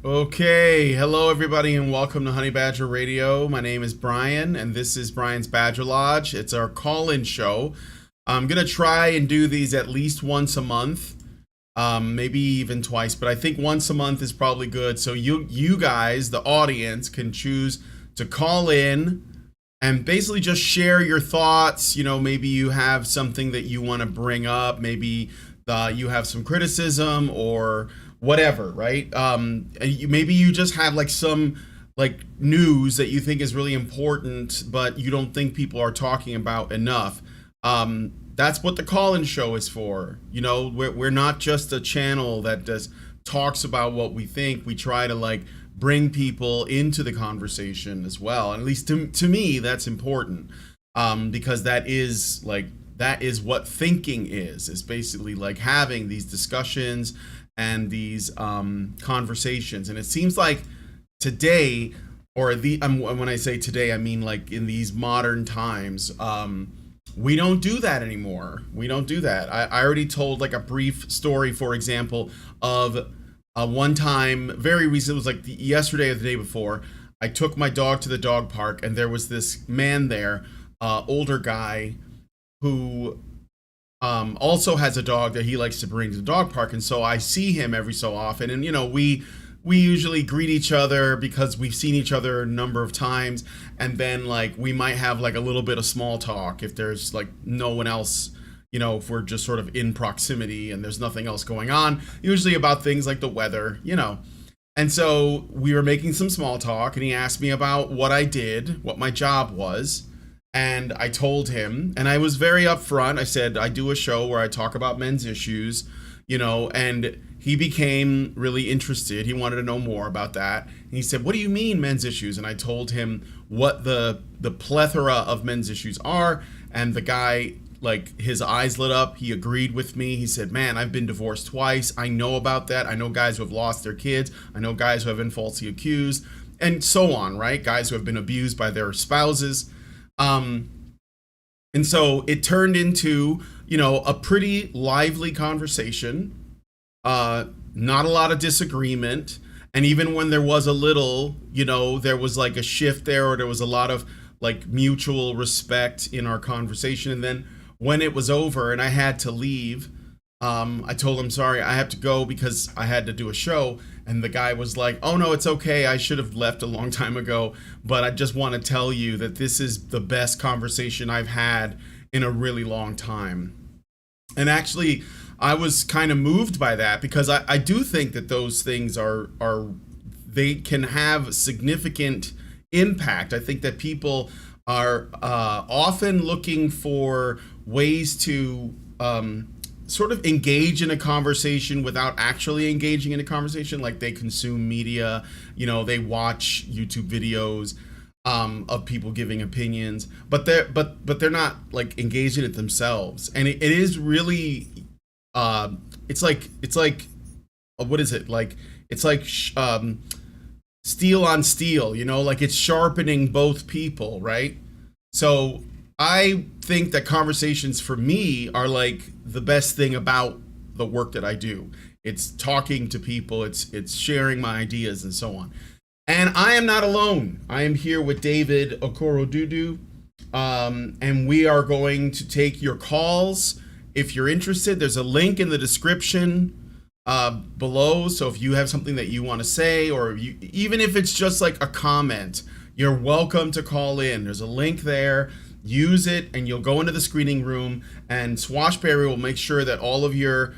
Okay, hello everybody, and welcome to Honey Badger Radio. My name is Brian, and this is Brian's Badger Lodge. It's our call-in show. I'm gonna try and do these at least once a month, maybe even twice, but I think once a month is probably good. So you guys, the audience, can choose to call in and basically just share your thoughts. Maybe you have something that you want to bring up. Maybe you have some criticism or whatever, right? Maybe you just have like some like news that you think is really important, but you don't think people are talking about enough. That's what the call-in show is for. We're not just a channel that just talks about what we think. We try to like bring people into the conversation as well. And at least to me, that's important, because that is what thinking is basically like having these discussions and these conversations. And it seems like today, or when I say today, I mean like in these modern times, we don't do that anymore. We don't do that. I already told like a brief story, for example, of one time, very recent, it was like yesterday or the day before. I took my dog to the dog park, and there was this man there, older guy, who also has a dog that he likes to bring to the dog park. And so I see him every so often, and we usually greet each other because we've seen each other a number of times, and then like we might have like a little bit of small talk if there's like no one else, if we're just sort of in proximity and there's nothing else going on, usually about things like the weather. And so we were making some small talk, and he asked me about what I did, what my job was. And I told him, and I was very upfront. I said, I do a show where I talk about men's issues, and he became really interested. He wanted to know more about that. And he said, what do you mean men's issues? And I told him what the plethora of men's issues are. And the guy, like, his eyes lit up. He agreed with me. He said, man, I've been divorced twice. I know about that. I know guys who have lost their kids. I know guys who have been falsely accused, and so on, right? Guys who have been abused by their spouses. And so it turned into, a pretty lively conversation, not a lot of disagreement. And even when there was a little, there was like a shift there, or there was a lot of like mutual respect in our conversation. And then when it was over and I had to leave, I told him, sorry, I have to go because I had to do a show. And the guy was like, oh no, it's okay. I should have left a long time ago. But I just want to tell you that this is the best conversation I've had in a really long time. And actually, I was kind of moved by that, because I do think that those things they can have significant impact. I think that people are often looking for ways to sort of engage in a conversation without actually engaging in a conversation. Like they consume media, they watch YouTube videos of people giving opinions, but they're not like engaged in it themselves. And it is really it's like what is it like? It's like steel on steel, like it's sharpening both people, right? So I think that conversations for me are like the best thing about the work that I do. It's talking to people, it's sharing my ideas and so on. And I am not alone. I am here with David Okorodudu, and we are going to take your calls. If you're interested, there's a link in the description below. So if you have something that you want to say, or even if it's just like a comment, you're welcome to call in. There's a link there. Use it, and you'll go into the screening room, and Swashberry will make sure that all of your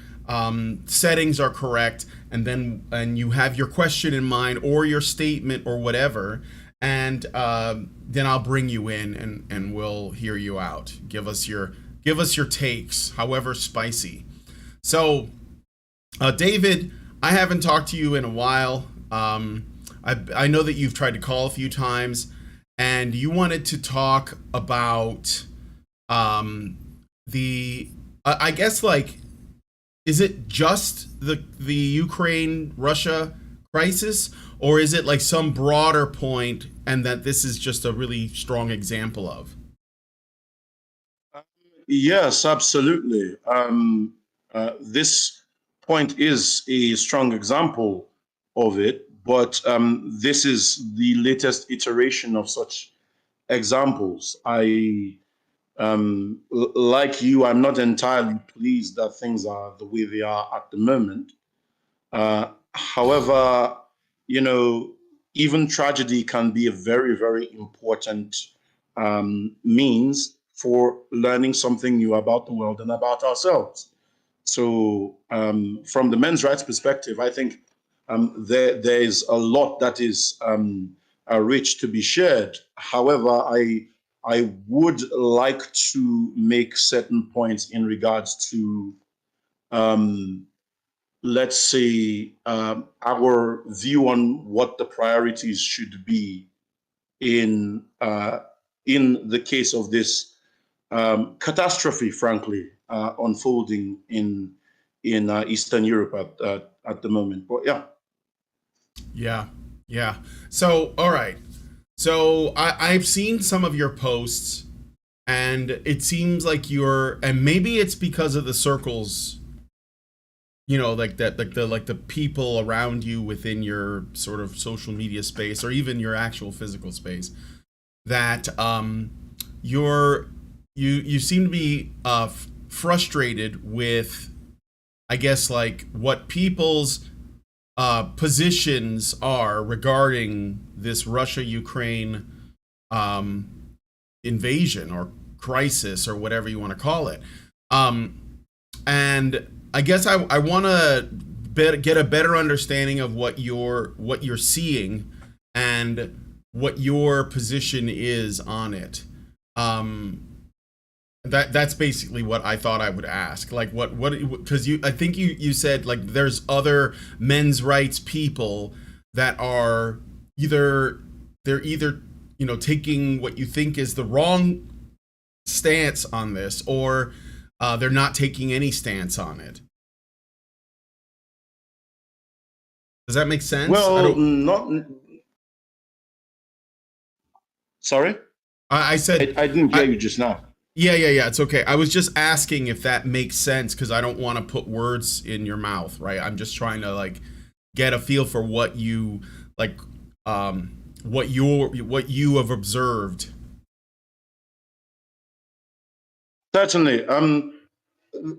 settings are correct, and you have your question in mind or your statement or whatever, and then I'll bring you in, and we'll hear you out. Give us your takes, however spicy. So, David, I haven't talked to you in a while. I know that you've tried to call a few times, and you wanted to talk about I guess, like, is it just the Ukraine Russia crisis, or is it like some broader point, and that this is just a really strong example of? Yes, absolutely. This point is a strong example of it, but this is the latest iteration of such examples. Like you, I'm not entirely pleased that things are the way they are at the moment. However, you know, even tragedy can be a very, very important means for learning something new about the world and about ourselves. So, from the men's rights perspective, I think there's a lot that is rich to be shared. However, I would like to make certain points in regards to, um, let's say, our view on what the priorities should be in the case of this catastrophe, frankly, unfolding in Eastern Europe at the moment. But yeah. Yeah. Yeah. So, all right. So I've seen some of your posts, and it seems like and maybe it's because of the circles, like that, like the people around you within your sort of social media space, or even your actual physical space, that you seem to be frustrated with, I guess, like what people's positions are regarding this Russia-Ukraine invasion or crisis or whatever you want to call it. And I guess I want to get a better understanding of what you're seeing and what your position is on it. That's basically what I thought I would ask. Like what because I think you said like there's other men's rights people that are either taking what you think is the wrong stance on this, or they're not taking any stance on it. Does that make sense? Well, not. Sorry, I said I didn't hear you just now. Yeah. It's okay. I was just asking if that makes sense, because I don't want to put words in your mouth, right? I'm just trying to like get a feel for what you like, what you have observed. Certainly.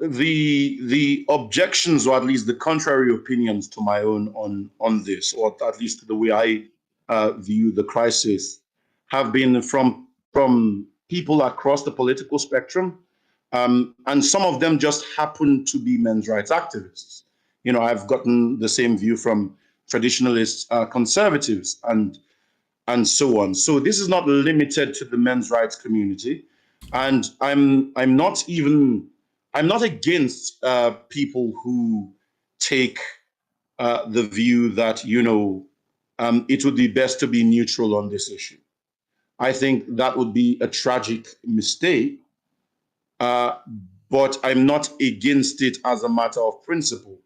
The objections, or at least the contrary opinions to my own on this, or at least the way I view the crisis, have been from people across the political spectrum, and some of them just happen to be men's rights activists. I've gotten the same view from traditionalist conservatives and so on. So this is not limited to the men's rights community, and I'm not against people who take the view that it would be best to be neutral on this issue. I think that would be a tragic mistake, but I'm not against it as a matter of principle.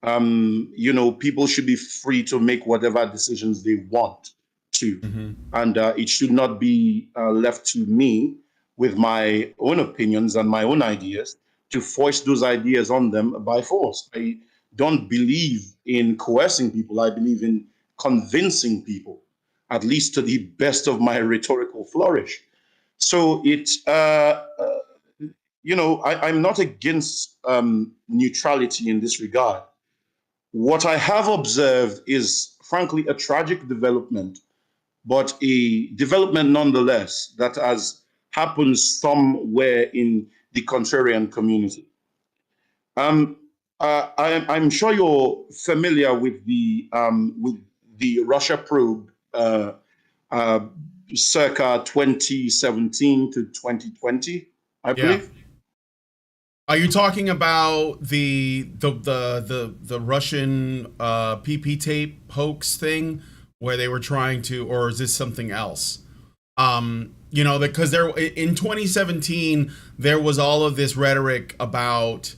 People should be free to make whatever decisions they want to, Mm-hmm. and it should not be left to me with my own opinions and my own ideas to force those ideas on them by force. I don't believe in coercing people. I believe in convincing people, at least to the best of my rhetorical flourish. So I'm not against neutrality in this regard. What I have observed is, frankly, a tragic development, but a development nonetheless that has happened somewhere in the contrarian community. Um, I'm sure you're familiar with the Russia probe, uh, circa 2017 to 2020, I Yeah. believe. Are you talking about the Russian PP tape hoax thing, where they were trying to, or is this something else? Because there in 2017 there was all of this rhetoric about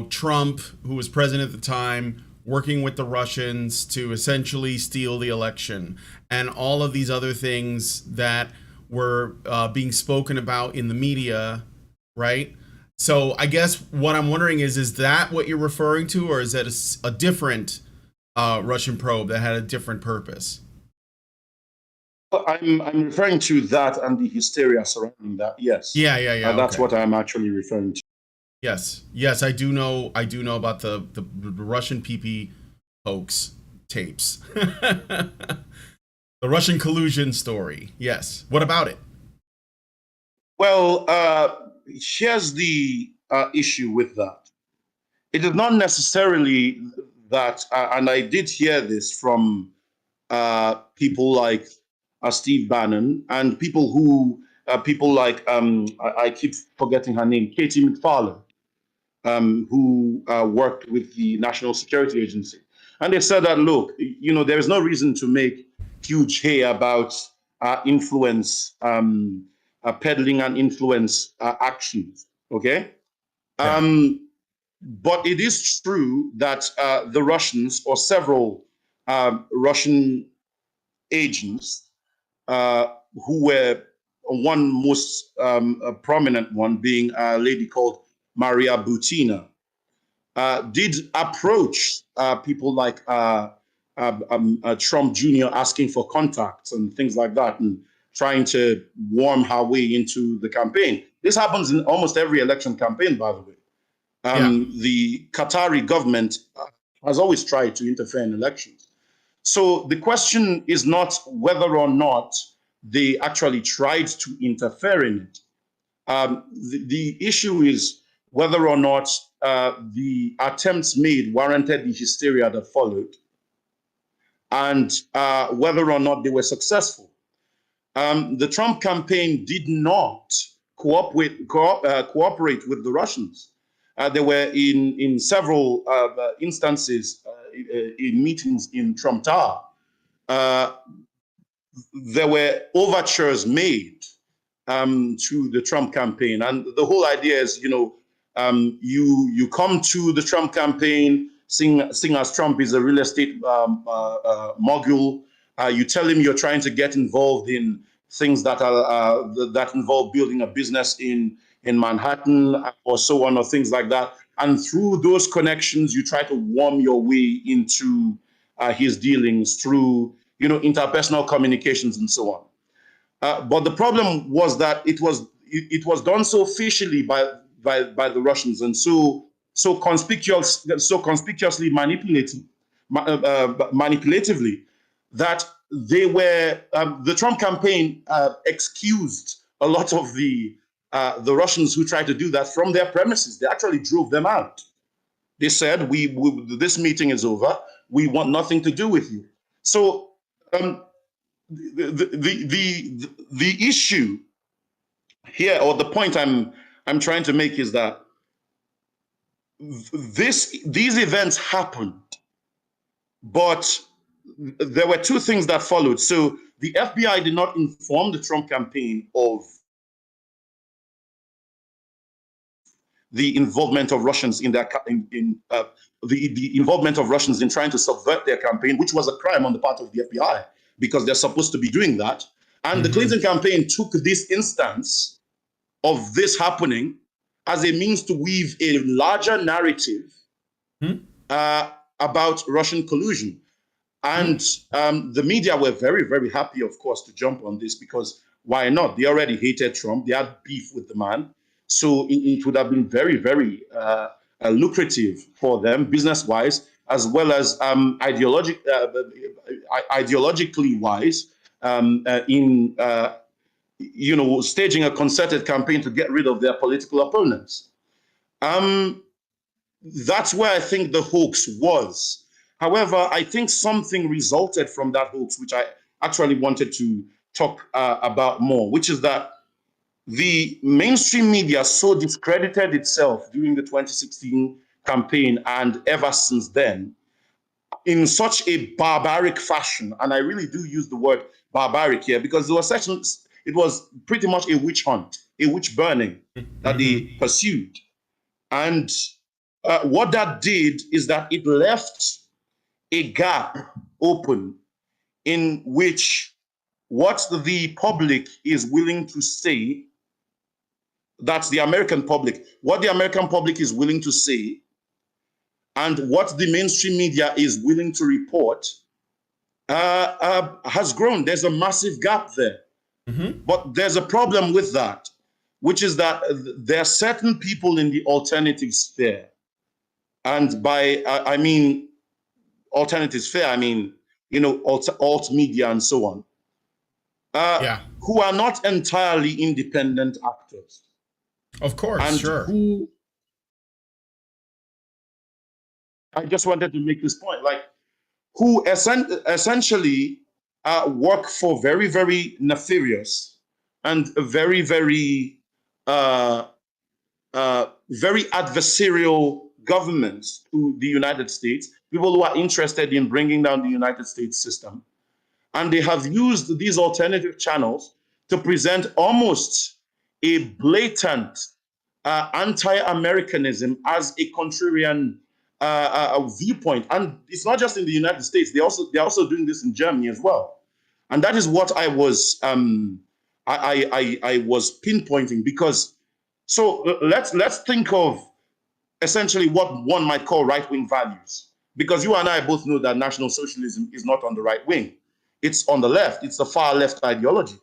Trump, who was president at the time, working with the Russians to essentially steal the election, and all of these other things that were being spoken about in the media, right? So I guess what I'm wondering is that what you're referring to, or is that a different Russian probe that had a different purpose. I'm referring to that and the hysteria surrounding that. Yes, Yeah, yeah, yeah. that's Okay. what I'm actually referring to. Yes, yes, I do know. I do know about the Russian PP hoax tapes, the Russian collusion story. Yes. What about it? Well, here's the issue with that. It is not necessarily that, and I did hear this from people like Steve Bannon and people like, I keep forgetting her name, Katie McFarland, who worked with the National Security Agency. And they said that, look, there is no reason to make huge hay about influence, peddling and influence actions, okay? Yeah, But it is true that the Russians, or several Russian agents, who were one most prominent one being a lady called Maria Butina, did approach people like Trump Jr. asking for contacts and things like that, and trying to warm her way into the campaign. This happens in almost every election campaign, by the way. yeah. The Qatari government has always tried to interfere in elections. So the question is not whether or not they actually tried to interfere in it. The issue is whether or not the attempts made warranted the hysteria that followed, and whether or not they were successful. The Trump campaign did not cooperate with the Russians. There were in several instances in meetings in Trump Tower. Uh, there were overtures made to the Trump campaign, and the whole idea is, you come to the Trump campaign, sing as Trump is a real estate mogul. You tell him you're trying to get involved in things that involve building a business in Manhattan or so on, or things like that. And through those connections, you try to worm your way into his dealings through interpersonal communications and so on. But the problem was that it was done so officially by the Russians, and so conspicuously manipulatively, that the Trump campaign excused a lot of the Russians who tried to do that from their premises. They actually drove them out. They said, this meeting is over. We want nothing to do with you. So um, the issue here, or the point I'm trying to make, is that these events happened, but there were two things that followed. So the FBI did not inform the Trump campaign of the involvement of Russians in their the involvement of Russians in trying to subvert their campaign, which was a crime on the part of the FBI, because they're supposed to be doing that. And the Mm-hmm. Clinton campaign took this instance of this happening as a means to weave a larger narrative Hmm? about Russian collusion. Hmm? And the media were very, very happy, of course, to jump on this, because why not? They already hated Trump. They had beef with the man. So it would have been very, very lucrative for them, business-wise, as well as ideologically wise, in staging a concerted campaign to get rid of their political opponents. Um, that's where I think the hoax was. However, I think something resulted from that hoax, which I actually wanted to talk about more, which is that the mainstream media so discredited itself during the 2016 campaign and ever since then, in such a barbaric fashion. And I really do use the word barbaric here, because it was pretty much a witch hunt, a witch burning that Mm-hmm. they pursued. And what that did is that it left a gap open in which what the public is willing to say, that's the American public, what the American public is willing to say and what the mainstream media is willing to report has grown. There's a massive gap there. Mm-hmm. But there's a problem with that, which is that there are certain people in the alternative sphere. And by, I mean, alternative sphere, I mean, alt media and so on, Yeah. who are not entirely independent actors. Of course, And sure. who, I just wanted to make this point, like, who essentially work for very, very nefarious and very, very, very adversarial governments to the United States, people who are interested in bringing down the United States system. And they have used these alternative channels to present almost a blatant anti-Americanism as a contrarian viewpoint. And it's not just in the United States; they're also doing this in Germany as well. And that is what I was I was pinpointing, because so let's think of essentially what one might call right-wing values, because you and I both know that National Socialism is not on the right wing. It's on the left. It's the far left ideology.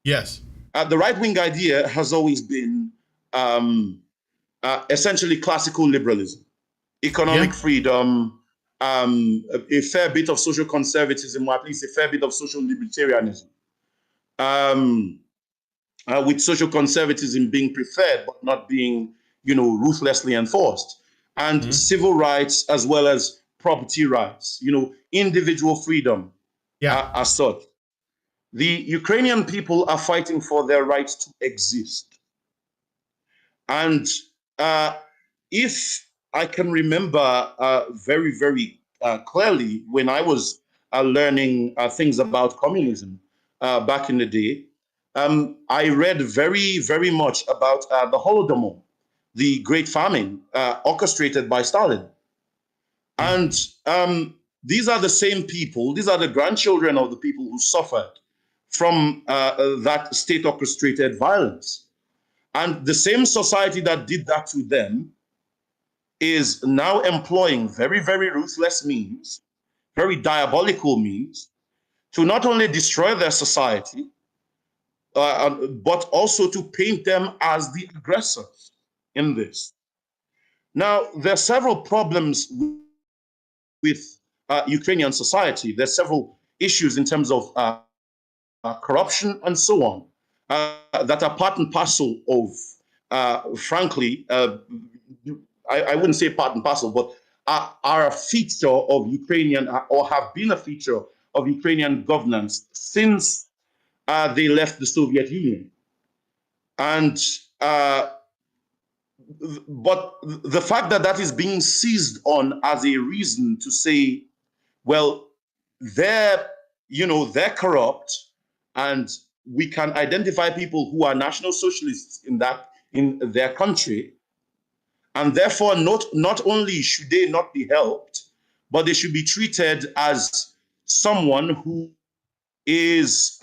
Yes. The right-wing idea has always been essentially classical liberalism, economic freedom, a fair bit of social conservatism, or at least a fair bit of social libertarianism, with social conservatism being preferred but not being, ruthlessly enforced, and civil rights as well as property rights, individual freedom, as such. The Ukrainian people are fighting for their right to exist. And if I can remember very, very clearly, when I was learning things about communism back in the day, I read very, very much about the Holodomor, the Great Famine orchestrated by Stalin. And these are the same people, these are the grandchildren of the people who suffered from that state orchestrated violence. And the same society that did that to them is now employing very, very ruthless means, very diabolical means, to not only destroy their society, but also to paint them as the aggressors in this. Now, there are several problems with Ukrainian society. There are several issues in terms of corruption and so on that are part and parcel of, frankly, I wouldn't say part and parcel, but are a feature of Ukrainian, or have been a feature of Ukrainian governance since they left the Soviet Union. And but the fact that that is being seized on as a reason to say, well, they're corrupt, and we can identify people who are national socialists in their country, and therefore not only should they not be helped, but they should be treated as someone who is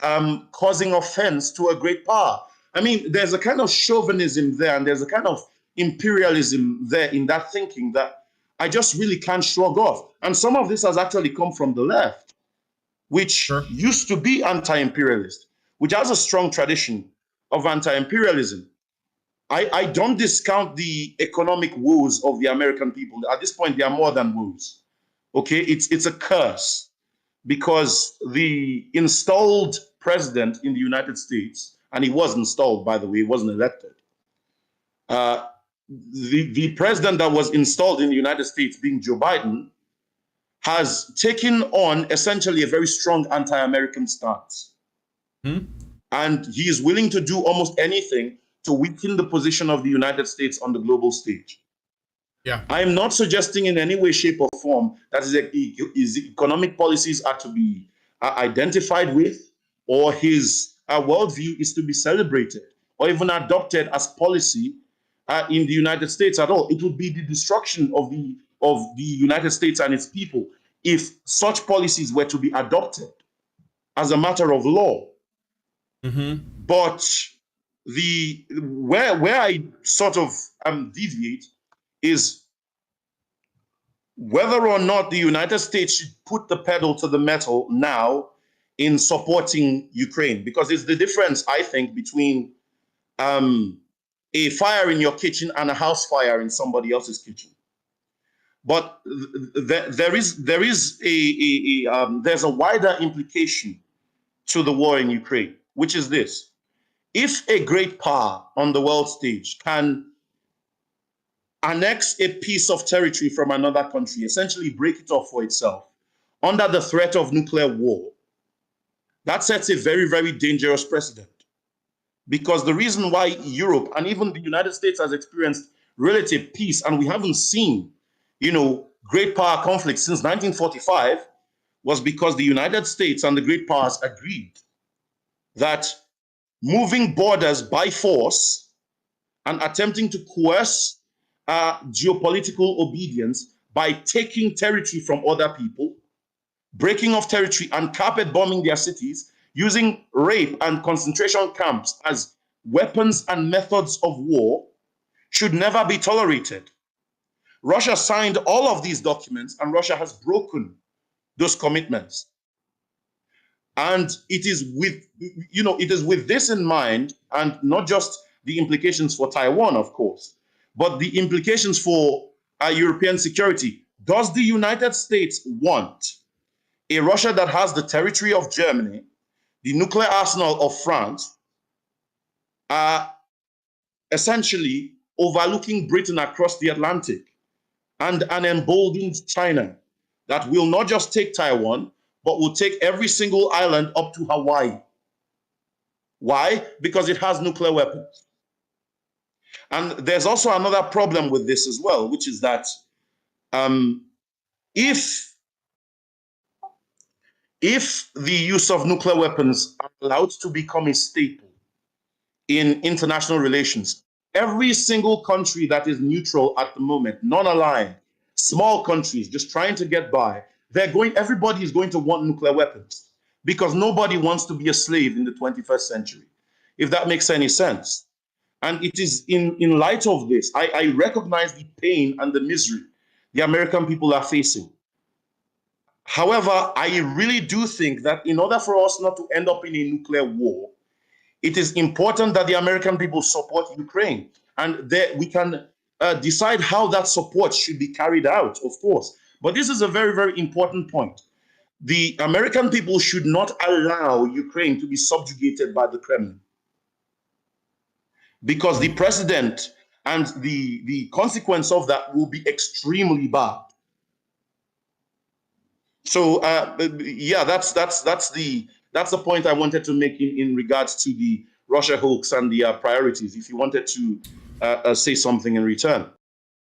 causing offense to a great power. I mean, there's a kind of chauvinism there, and there's a kind of imperialism there in that thinking that I just really can't shrug off. And some of this has actually come from the left, which used to be anti-imperialist, which has a strong tradition of anti-imperialism. I don't discount the economic woes of the American people. At this point, they are more than woes. Okay, it's a curse, because the installed president in the United States, and he was installed, by the way, he wasn't elected. The president that was installed in the United States, being Joe Biden, has taken on essentially a very strong anti-American stance. And he is willing to do almost anything to weaken the position of the United States on the global stage. Yeah. I am not suggesting in any way, shape, or form that his economic policies are to be identified with, or his worldview is to be celebrated or even adopted as policy in the United States at all. It would be the destruction of the United States and its people if such policies were to be adopted as a matter of law. But where I sort of deviate is whether or not the United States should put the pedal to the metal now in supporting Ukraine, because it's the difference, I think, between a fire in your kitchen and a house fire in somebody else's kitchen. But there's a wider implication to the war in Ukraine, which is this: if a great power on the world stage can annex a piece of territory from another country, essentially break it off for itself, under the threat of nuclear war, that sets a very, very dangerous precedent. Because the reason why Europe and even the United States has experienced relative peace, and we haven't seen, great power conflicts since 1945, was because the United States and the great powers agreed that moving borders by force and attempting to coerce geopolitical obedience by taking territory from other people, breaking off territory and carpet bombing their cities, using rape and concentration camps as weapons and methods of war, should never be tolerated. Russia signed all of these documents, and Russia has broken those commitments. And it is with this in mind, and not just the implications for Taiwan, of course, but the implications for European security. Does the United States want a Russia that has the territory of Germany, the nuclear arsenal of France, essentially overlooking Britain across the Atlantic, and an emboldened China that will not just take Taiwan, but will take every single island up to Hawaii? Why? Because it has nuclear weapons. And there's also another problem with this as well, which is that if the use of nuclear weapons are allowed to become a staple in international relations, every single country that is neutral at the moment, non-aligned, small countries just trying to get by, everybody is going to want nuclear weapons, because nobody wants to be a slave in the 21st century, if that makes any sense. And it is in light of this, I recognize the pain and the misery the American people are facing. However, I really do think that in order for us not to end up in a nuclear war, it is important that the American people support Ukraine. And we can decide how that support should be carried out, of course. But this is a very, very important point. The American people should not allow Ukraine to be subjugated by the Kremlin, because the precedent and the consequence of that will be extremely bad. So yeah, that's the point I wanted to make in regards to the Russia hoax and the priorities. If you wanted to say something in return.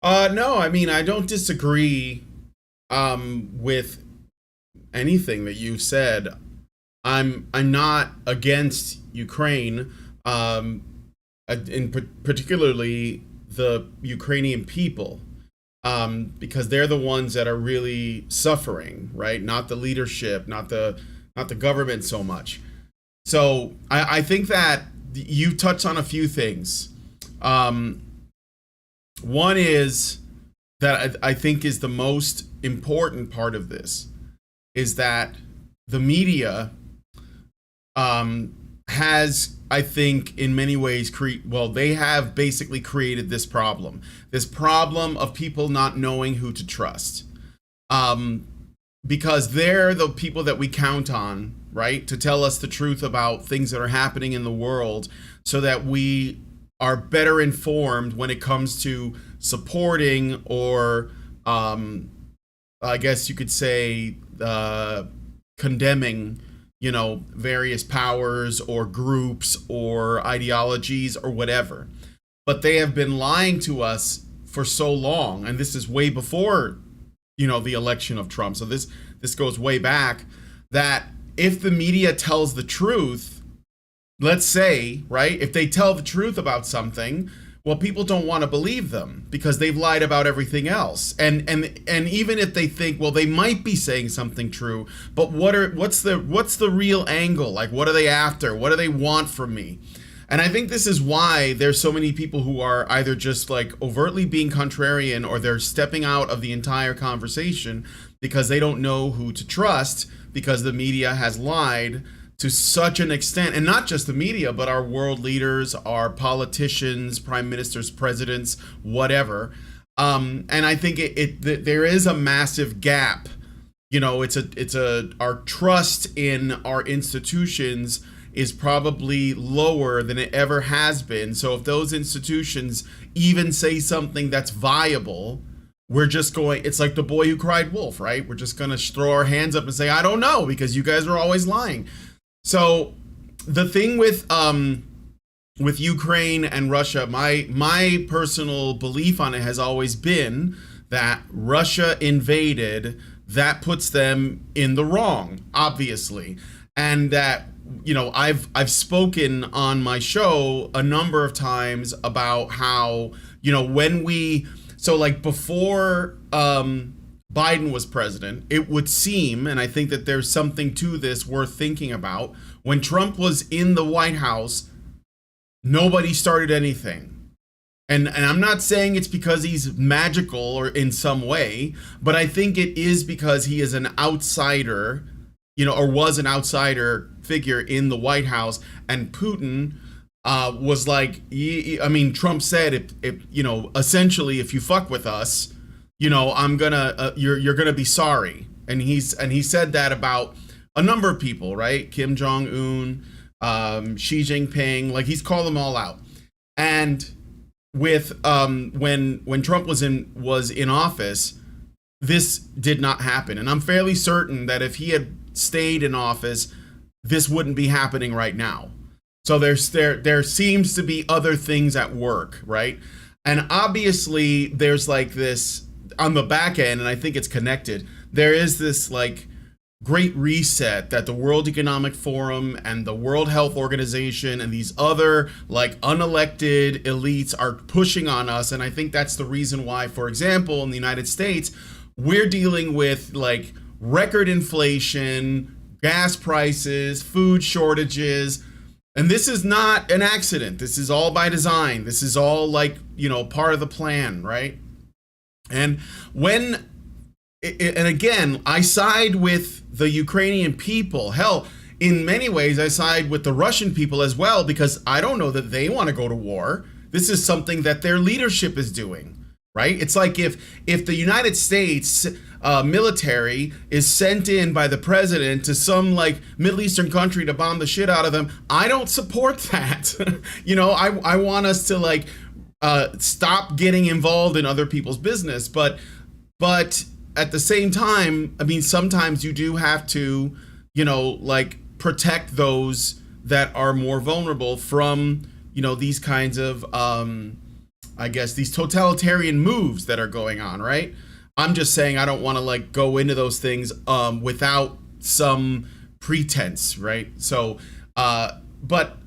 No, I mean, I don't disagree with anything that you said. I'm not against Ukraine, particularly the Ukrainian people, because they're the ones that are really suffering, right? Not the leadership, not the government so much. So I think that you touched on a few things. One is that I think is the most important part of this, is that the media has, I think, in many ways, they have basically created this problem of people not knowing who to trust. Because they're the people that we count on, right, to tell us the truth about things that are happening in the world, so that we are better informed when it comes to supporting or, I guess you could say, condemning, various powers or groups or ideologies or whatever. But they have been lying to us for so long, and this is way before the election of Trump. So this goes way back, that if the media tells the truth, let's say, right, if they tell the truth about something, well, people don't want to believe them because they've lied about everything else. And even if they think, well, they might be saying something true, but what's the real angle? Like, what are they after? What do they want from me? And I think this is why there's so many people who are either just like overtly being contrarian, or they're stepping out of the entire conversation because they don't know who to trust, because the media has lied to such an extent. And not just the media, but our world leaders, our politicians, prime ministers, presidents, whatever. And I think there is a massive gap. You know, our trust in our institutions is probably lower than it ever has been. So if those institutions even say something that's viable, we're just going, it's like the boy who cried wolf, right? We're just going to throw our hands up and say, I don't know, because you guys are always lying. So the thing with Ukraine and Russia, my personal belief on it has always been that Russia invaded, that puts them in the wrong, obviously. And that, you know, I've spoken on my show a number of times about how, you know, so like before Biden was president, it would seem, and I think that there's something to this worth thinking about, when Trump was in the White House, nobody started anything. And I'm not saying it's because he's magical or in some way, but I think it is because he is an outsider, you know, or was an outsider figure in the White House. And Putin was like, I mean, Trump said, if you know, essentially, if you fuck with us, you know, I'm gonna, you're gonna be sorry. And he said that about a number of people, right? Kim Jong-un, Xi Jinping, like he's called them all out. And with when Trump was in office, this did not happen. And I'm fairly certain that if he had stayed in office, this wouldn't be happening right now. So there seems to be other things at work, right? And obviously there's like this on the back end, and I think it's connected. There is this like great reset that the World Economic Forum and the World Health Organization and these other like unelected elites are pushing on us. And I think that's the reason why, for example, in the United States, we're dealing with like record inflation, gas prices, food shortages. And this is not an accident. This is all by design. This is all like, you know, part of the plan, right? And and again, I side with the Ukrainian people. Hell, in many ways, I side with the Russian people as well, because I don't know that they want to go to war. This is something that their leadership is doing, right? It's like if the United States military is sent in by the president to some like Middle Eastern country to bomb the shit out of them, I don't support that. You know, I want us to like stop getting involved in other people's business, but at the same time, I mean, sometimes you do have to, you know, like protect those that are more vulnerable from, you know, these kinds of, I guess, these totalitarian moves that are going on, right? I'm just saying I don't want to like go into those things without some pretense, right? So, but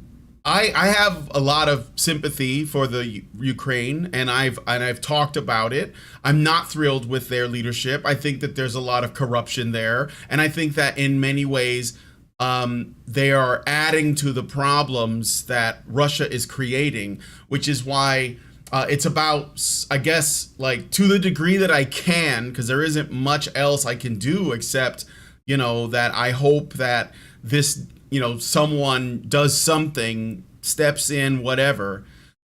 I have a lot of sympathy for the Ukraine, and I've talked about it. I'm not thrilled with their leadership. I think that there's a lot of corruption there, and I think that in many ways they are adding to the problems that Russia is creating, which is why it's about, I guess, like to the degree that I can, because there isn't much else I can do except, you know, that I hope that this, you know, someone does something, steps in, whatever.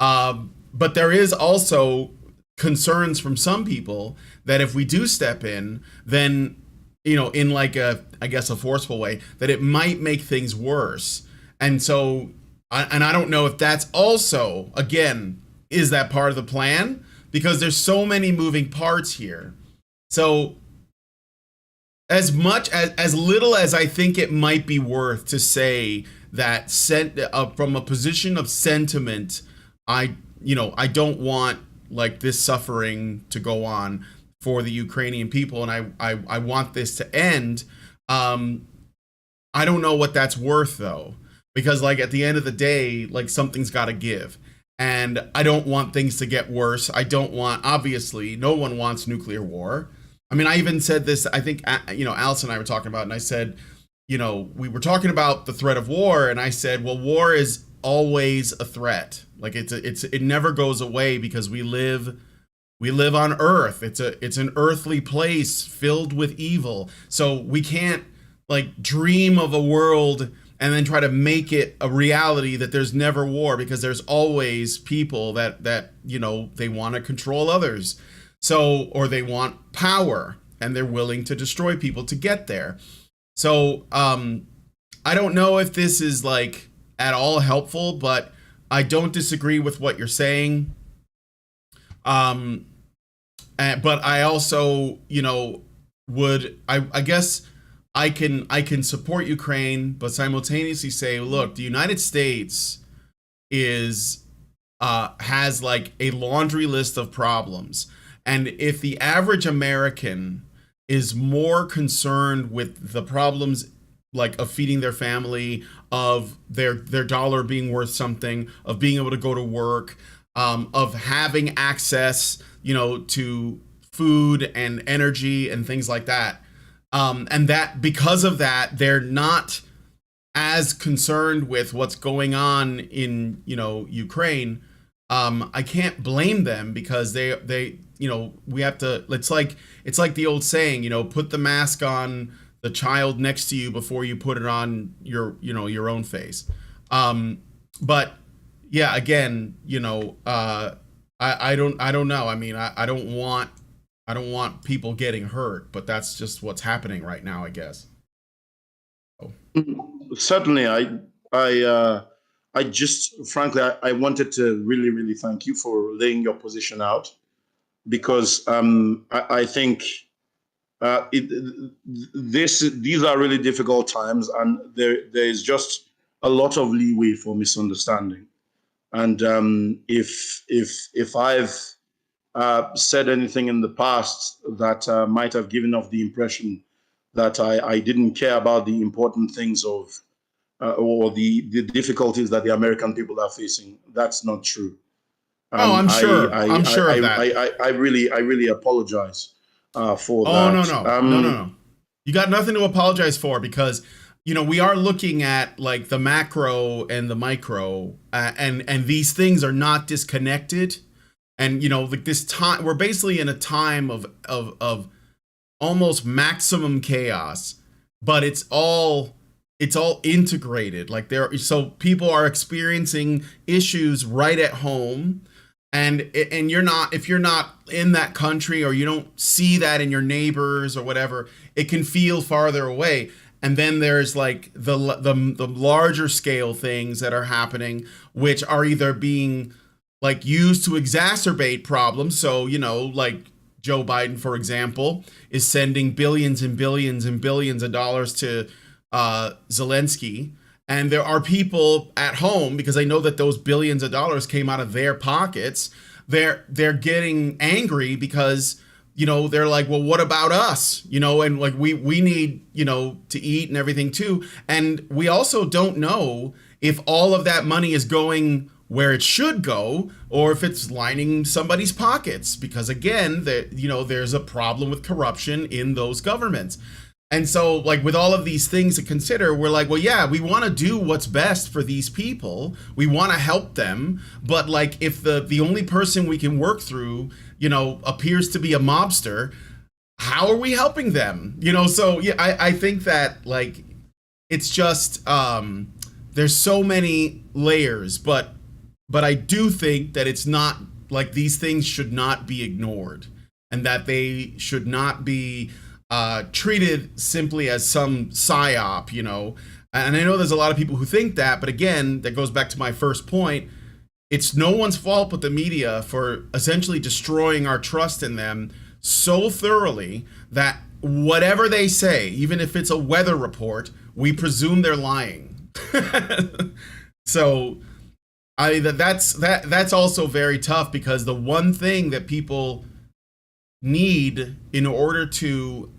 But there is also concerns from some people that if we do step in, then, you know, in like a, I guess, a forceful way, that it might make things worse. And so, I don't know if that's also, again, is that part of the plan? Because there's so many moving parts here. So as little as I think it might be worth to say that from a position of sentiment, I don't want like this suffering to go on for the Ukrainian people, and I want this to end. I don't know what that's worth though, because like at the end of the day, like something's got to give. And I don't want things to get worse. I don't want, obviously, no one wants nuclear war. I mean, I even said this, I think, you know, Alice and I were talking about it, and I said, you know, we were talking about the threat of war, and I said, well, war is always a threat. Like it never goes away because we live on Earth. It's an earthly place filled with evil. So we can't like dream of a world and then try to make it a reality that there's never war, because there's always people that they want to control others. So, or they want power and they're willing to destroy people to get there. So, I don't know if this is like at all helpful, but I don't disagree with what you're saying. But I also, I guess I can support Ukraine, but simultaneously say, look, the United States is has like a laundry list of problems, and if the average American is more concerned with the problems like of feeding their family, of their dollar being worth something, of being able to go to work, of having access, to food and energy and things like that. And that because of that, they're not as concerned with what's going on in, Ukraine. I can't blame them, because they we have to, it's like the old saying, put the mask on the child next to you before you put it on your own face. But yeah, again, I don't know. I mean, I don't want people getting hurt, but that's just what's happening right now, I guess. Oh. Certainly, I just frankly, I wanted to really, really thank you for laying your position out, because I think these are really difficult times, and there is just a lot of leeway for misunderstanding. And if I've said anything in the past that might have given off the impression that I didn't care about the important things of or the difficulties that the American people are facing, that's not true. I'm sure. I'm sure of that. I really apologize for Oh, that. no. You got nothing to apologize for, because we are looking at like the macro and the micro, and these things are not disconnected. And like this time, we're basically in a time of almost maximum chaos, but it's all integrated. Like so people are experiencing issues right at home, and if you're not in that country, or you don't see that in your neighbors or whatever, it can feel farther away. And then there's like the larger scale things that are happening, which are either being like used to exacerbate problems. So, like Joe Biden, for example, is sending billions and billions and billions of dollars to Zelensky. And there are people at home, because I know that those billions of dollars came out of their pockets. They're getting angry because, they're like, well, what about us? And like we need, to eat and everything too. And we also don't know if all of that money is going where it should go, or if it's lining somebody's pockets, because again, there's a problem with corruption in those governments. And so like with all of these things to consider, we're like, well, yeah, we want to do what's best for these people. We want to help them. But like if the only person we can work through, appears to be a mobster, how are we helping them? So yeah, I think that like it's just there's so many layers, but I do think that it's not like these things should not be ignored, and that they should not be treated simply as some psyop, And I know there's a lot of people who think that, but again, that goes back to my first point. It's no one's fault but the media for essentially destroying our trust in them so thoroughly that whatever they say, even if it's a weather report, we presume they're lying. So that's also very tough, because the one thing that people need in order to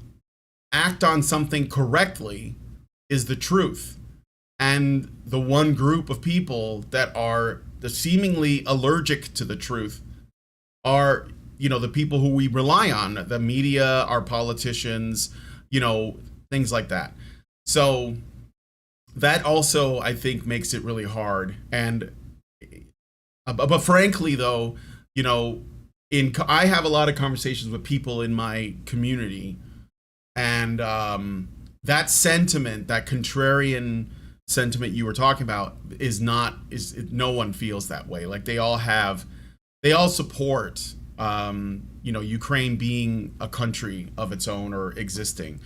act on something correctly is the truth. And the one group of people that are seemingly allergic to the truth are, the people who we rely on, the media, our politicians, things like that. So that also, I think, makes it really hard. And but frankly, though, you know, I have a lot of conversations with people in my community, and that sentiment, that contrarian sentiment you were talking about, is not is no one feels that way. Like they all support, Ukraine being a country of its own or existing.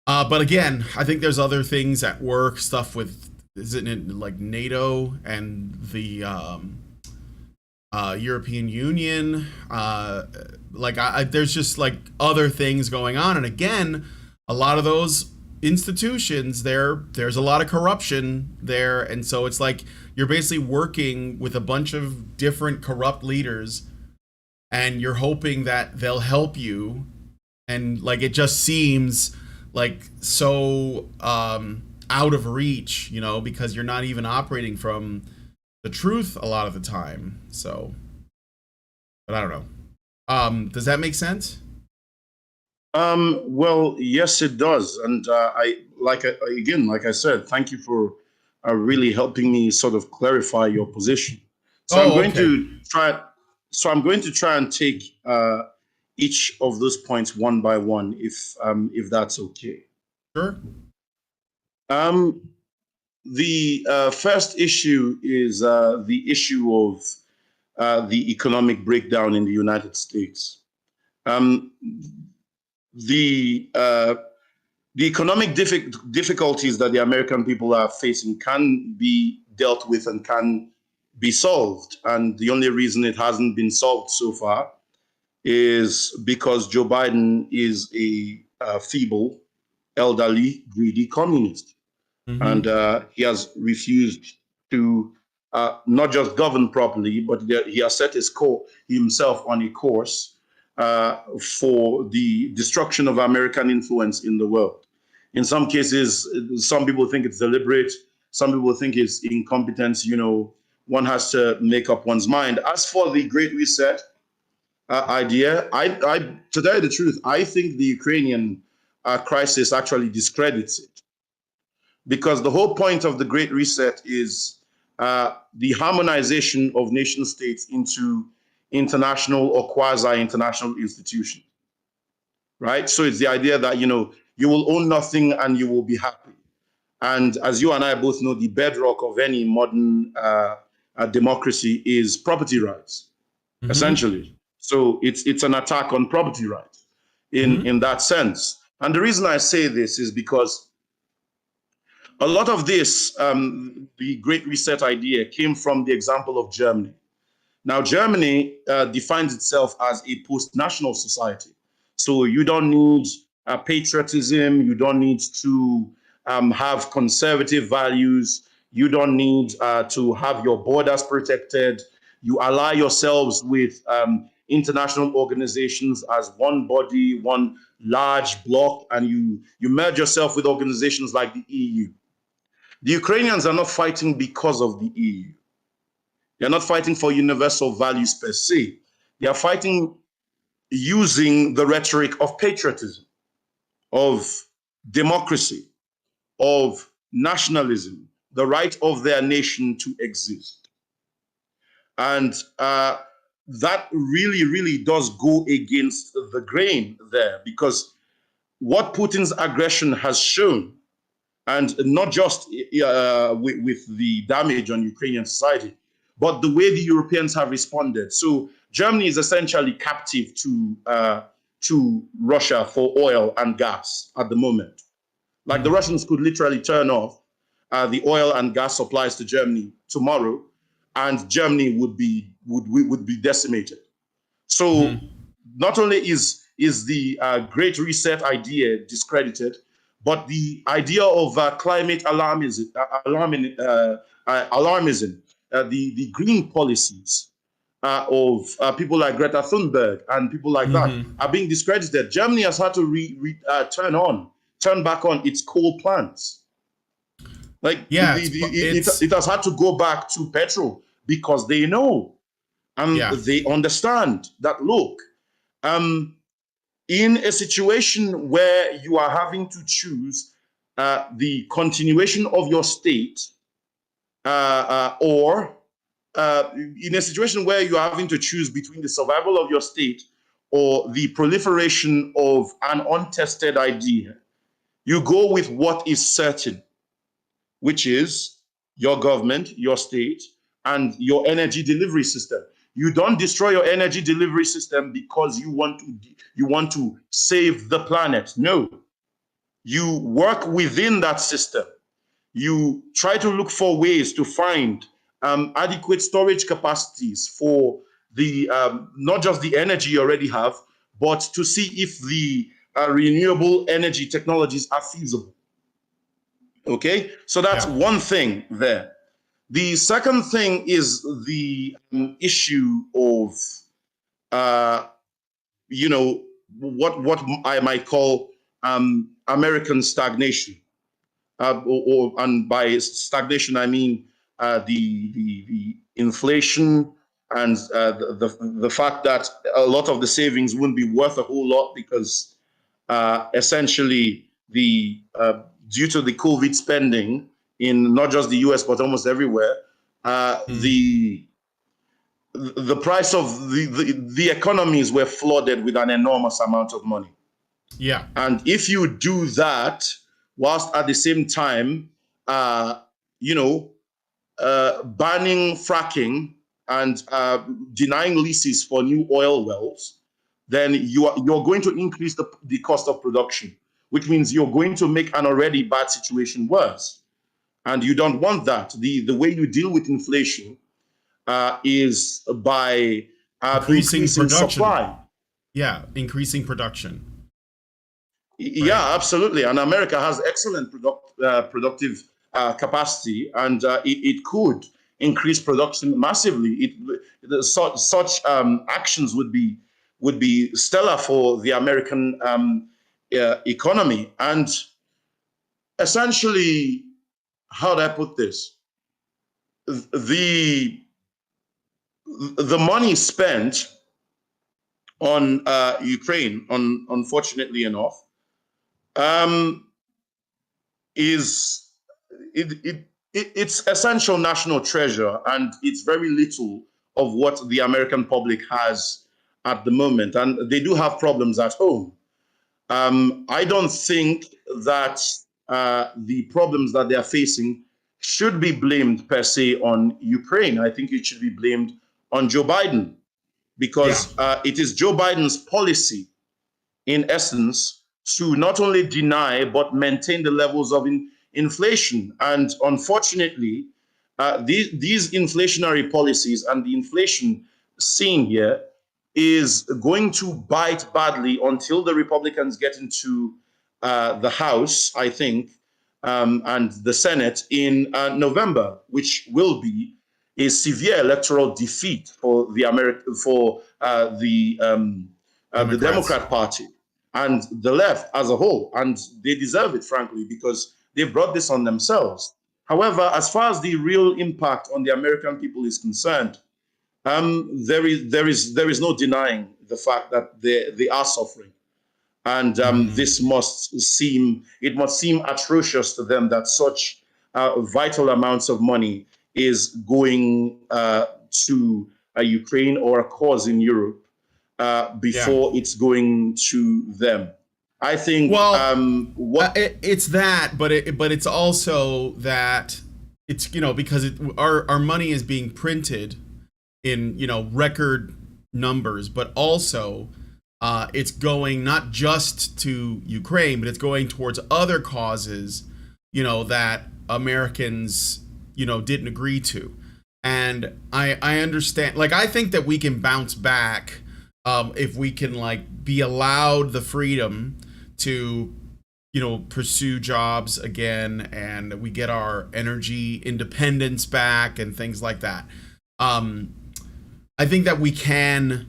But again, I think there's other things at work, stuff with, isn't it like NATO and the European Union? There's just like other things going on, and again, a lot of those institutions there's a lot of corruption there, and so it's like you're basically working with a bunch of different corrupt leaders, and you're hoping that they'll help you, and like it just seems like so out of reach, because you're not even operating from the truth a lot of the time. So, but I don't know. Does that make sense? Well, yes, it does. And like I said, thank you for really helping me sort of clarify your position. So I'm Oh, going okay. to try. So I'm going to try and take each of those points one by one, if that's okay. Sure. Um, the first issue is the issue of the economic breakdown in the United States. Um, the uh, the economic difficulties that the American people are facing can be dealt with and can be solved. And the only reason it hasn't been solved so far is because Joe Biden is a feeble, elderly, greedy communist. And Mm-hmm. he has refused to not just govern properly, but he has set himself on a course for the destruction of American influence in the world. In some cases, some people think it's deliberate. Some people think it's incompetence. One has to make up one's mind. As for the Great Reset idea, to tell you the truth, I think the Ukrainian crisis actually discredits it, because the whole point of the Great Reset is the harmonization of nation states into international or quasi-international institutions, right? So it's the idea that you will own nothing and you will be happy. And as you and I both know, the bedrock of any modern democracy is property rights, Mm-hmm. essentially. So it's an attack on property rights Mm-hmm. in that sense. And the reason I say this is because a lot of this, the Great Reset idea, came from the example of Germany. Now, Germany defines itself as a post-national society. So you don't need patriotism, you don't need to have conservative values, you don't need to have your borders protected. You ally yourselves with international organizations as one body, one large bloc, and you merge yourself with organizations like the EU. The Ukrainians are not fighting because of the EU. They're not fighting for universal values per se. They are fighting using the rhetoric of patriotism, of democracy, of nationalism, the right of their nation to exist. And that really, really does go against the grain there, because what Putin's aggression has shown, and not just with the damage on Ukrainian society, but the way the Europeans have responded. So Germany is essentially captive to Russia for oil and gas at the moment. Like, the Russians could literally turn off the oil and gas supplies to Germany tomorrow, and Germany would be decimated. So Mm-hmm. not only is the Great Reset idea discredited, but the idea of climate alarmism, the green policies of people like Greta Thunberg and people like that Mm-hmm. are being discredited. Germany has had to turn back on its coal plants. Like, Yeah, it has had to go back to petrol, because they know and yeah. they understand that, look, um, in a situation where you are having to choose the continuation of your state, or in a situation where you're having to choose between the survival of your state or the proliferation of an untested idea, you go with what is certain, which is your government, your state, and your energy delivery system. You don't destroy your energy delivery system because you want to save the planet. No, you work within that system. You try to look for ways to find adequate storage capacities for the not just the energy you already have, but to see if the renewable energy technologies are feasible. Okay, so that's Yeah. one thing there. The second thing is the issue of, uh, what I might call American stagnation. And by stagnation, I mean the inflation and the fact that a lot of the savings wouldn't be worth a whole lot because essentially due to the COVID spending in not just the US but almost everywhere, the price of the economies were flooded with an enormous amount of money. Yeah. And if you do that, whilst at the same time, banning fracking and denying leases for new oil wells, then you're going to increase the cost of production, which means you're going to make an already bad situation worse. And you don't want that. The way you deal with inflation is by Increasing increasing production. supply. Yeah, increasing production. Yeah, Right. absolutely. And America has excellent productive capacity, and it could increase production massively. Such actions would be stellar for the American economy. And essentially, how do I put this? The the money spent on Ukraine, unfortunately enough, um, is it's essential national treasure, and it's very little of what the American public has at the moment, and they do have problems at home. I don't think that the problems that they are facing should be blamed per se on Ukraine. I think it should be blamed on Joe Biden, Yeah. because it is Joe Biden's policy, in essence, to not only deny but maintain the levels of inflation. And unfortunately, these inflationary policies and the inflation seen here is going to bite badly until the Republicans get into the House, I think, and the Senate in November, which will be a severe electoral defeat for the Democrats. Democrat Party and the left as a whole. And they deserve it, frankly, because they brought this on themselves. However, as far as the real impact on the American people is concerned, there is no denying the fact that they are suffering. And this must seem atrocious to them that such vital amounts of money is going to Ukraine or a cause in Europe Yeah. before it's going to them. I think Well, what it's that, but it's also that it's because our money is being printed in record numbers, but also it's going not just to Ukraine, but it's going towards other causes, that Americans didn't agree to, and I understand. Like, I think that we can bounce back if we can be allowed the freedom to pursue jobs again, and we get our energy independence back and things like that. I think that we can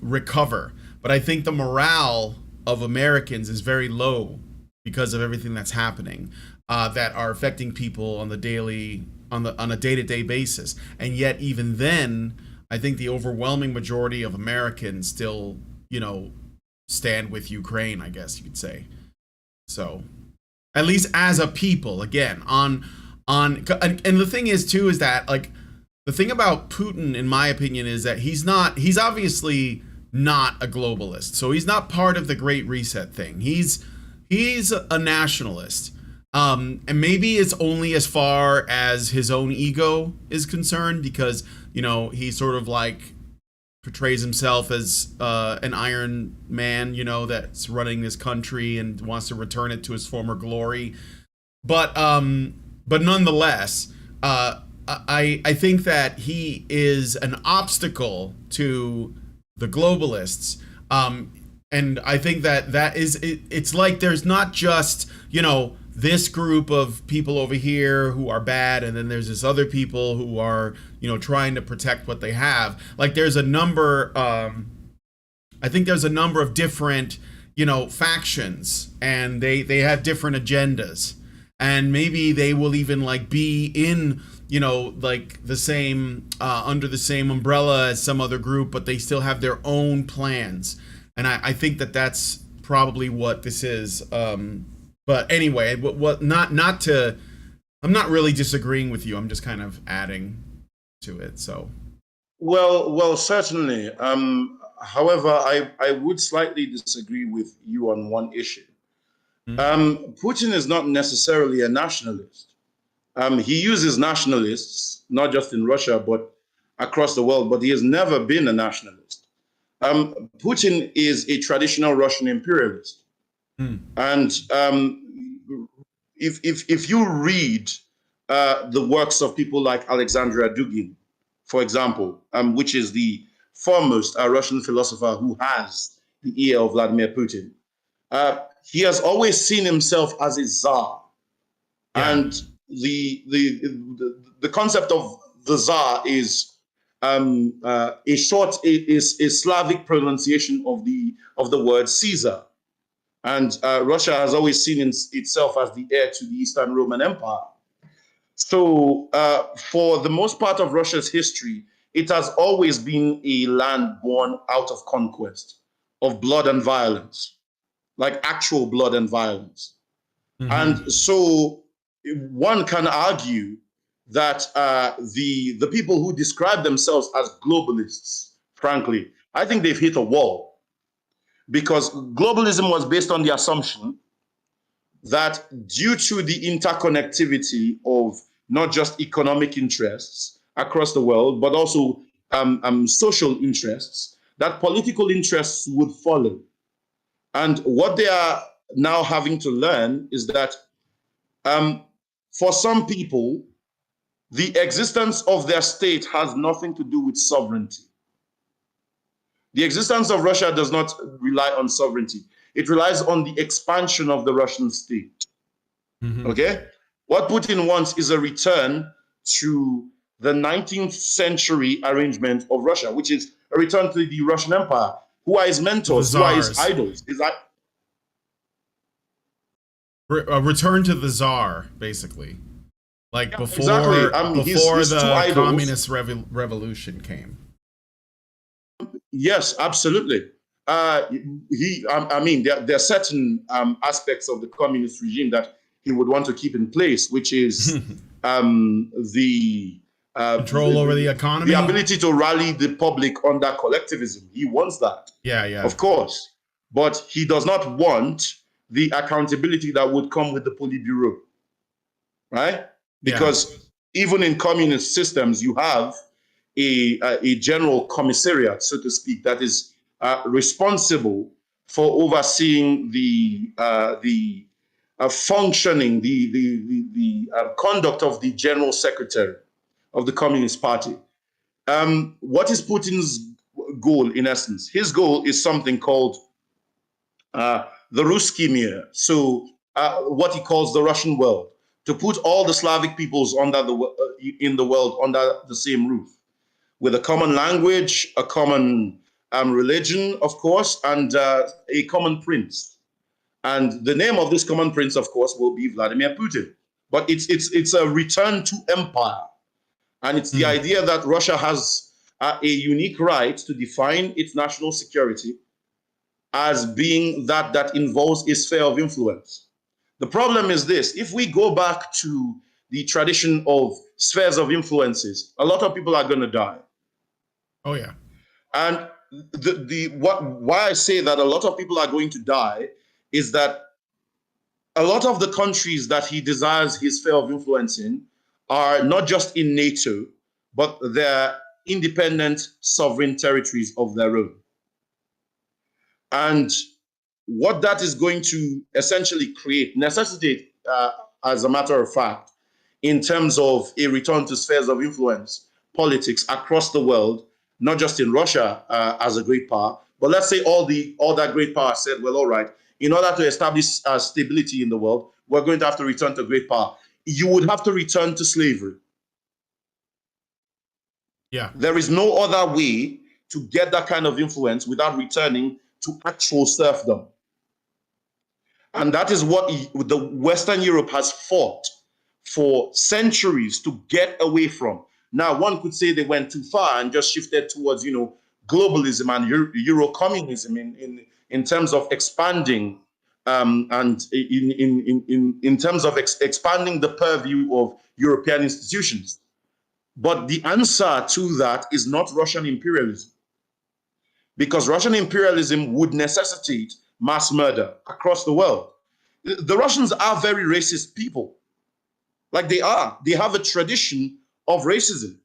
recover, but I think the morale of Americans is very low because of everything that's happening, that are affecting people on a day-to-day basis. And yet even then, I think the overwhelming majority of Americans still stand with Ukraine, I guess you could say. So, at least as a people. Again, and the thing is too is that like the thing about Putin, in my opinion, is that he's obviously not a globalist, so he's not part of the Great Reset thing. He's a nationalist. And maybe it's only as far as his own ego is concerned, because he sort of like portrays himself as an Iron Man, that's running this country and wants to return it to its former glory. But nonetheless, I think that he is an obstacle to the globalists. And I think that is it's like there's not just this group of people over here who are bad, and then there's this other people who are trying to protect what they have. Like there's a number I think there's a number of different factions, and they have different agendas, and maybe they will even like be in like the same under the same umbrella as some other group, but they still have their own plans. And I think that that's probably what this is. But anyway, not to, I'm not really disagreeing with you. I'm just kind of adding to it. So, well, certainly. However, I would slightly disagree with you on one issue. Putin is not necessarily a nationalist. He uses nationalists not just in Russia but across the world. But he has never been a nationalist. Putin is a traditional Russian imperialist. And if you read the works of people like Alexandra Dugin, for example, which is the foremost Russian philosopher who has the ear of Vladimir Putin, he has always seen himself as a czar. Yeah. And the concept of the czar is a Slavic pronunciation of the word Caesar. And Russia has always seen itself as the heir to the Eastern Roman Empire. So for the most part of Russia's history, it has always been a land born out of conquest, of blood and violence, like actual blood and violence. And so one can argue that the people who describe themselves as globalists, frankly, I think they've hit a wall. Because globalism was based on the assumption that due to the interconnectivity of not just economic interests across the world, but also social interests, that political interests would follow. And what they are now having to learn is that for some people, the existence of their state has nothing to do with sovereignty. The existence of Russia does not rely on sovereignty. It relies on the expansion of the Russian state. Okay? What Putin wants is a return to the 19th century arrangement of Russia, which is a return to the Russian Empire. Who are his mentors? Who are his idols? A return to the Tsar, basically. Like before, exactly. before the communist revolution came. Yes, absolutely. I mean, there are certain aspects of the communist regime that he would want to keep in place, which is the control over the economy, the ability to rally the public under collectivism. He wants that. Yeah. Of course. But he does not want the accountability that would come with the Politburo, right? Because even in communist systems, you have a general commissariat, so to speak, that is responsible for overseeing the functioning, the conduct of the general secretary of the Communist Party. What is Putin's goal, in essence? His goal is something called the Ruski Mir, so what he calls the Russian world, to put all the Slavic peoples in the world under the same roof, with a common language, a common religion, of course, and a common prince. And the name of this common prince, of course, will be Vladimir Putin. But it's a return to empire. And it's the idea that Russia has a unique right to define its national security as being that involves a sphere of influence. The problem is this: if we go back to the tradition of spheres of influences, a lot of people are going to die. Oh yeah. And why I say that a lot of people are going to die is that a lot of the countries that he desires his sphere of influence in are not just in NATO, but they're independent sovereign territories of their own. And what that is going to essentially necessitate, as a matter of fact, in terms of a return to spheres of influence politics across the world, not just in Russia as a great power, but let's say all that great power said, well, all right, in order to establish stability in the world, we're going to have to return to great power. You would have to return to slavery. Yeah. There is no other way to get that kind of influence without returning to actual serfdom. And that is what the Western Europe has fought for centuries to get away from. Now, one could say they went too far and just shifted towards, globalism and Euro communism in terms of expanding and in terms of expanding the purview of European institutions. But the answer to that is not Russian imperialism, because Russian imperialism would necessitate mass murder across the world. The Russians are very racist people. Like they have a tradition of racism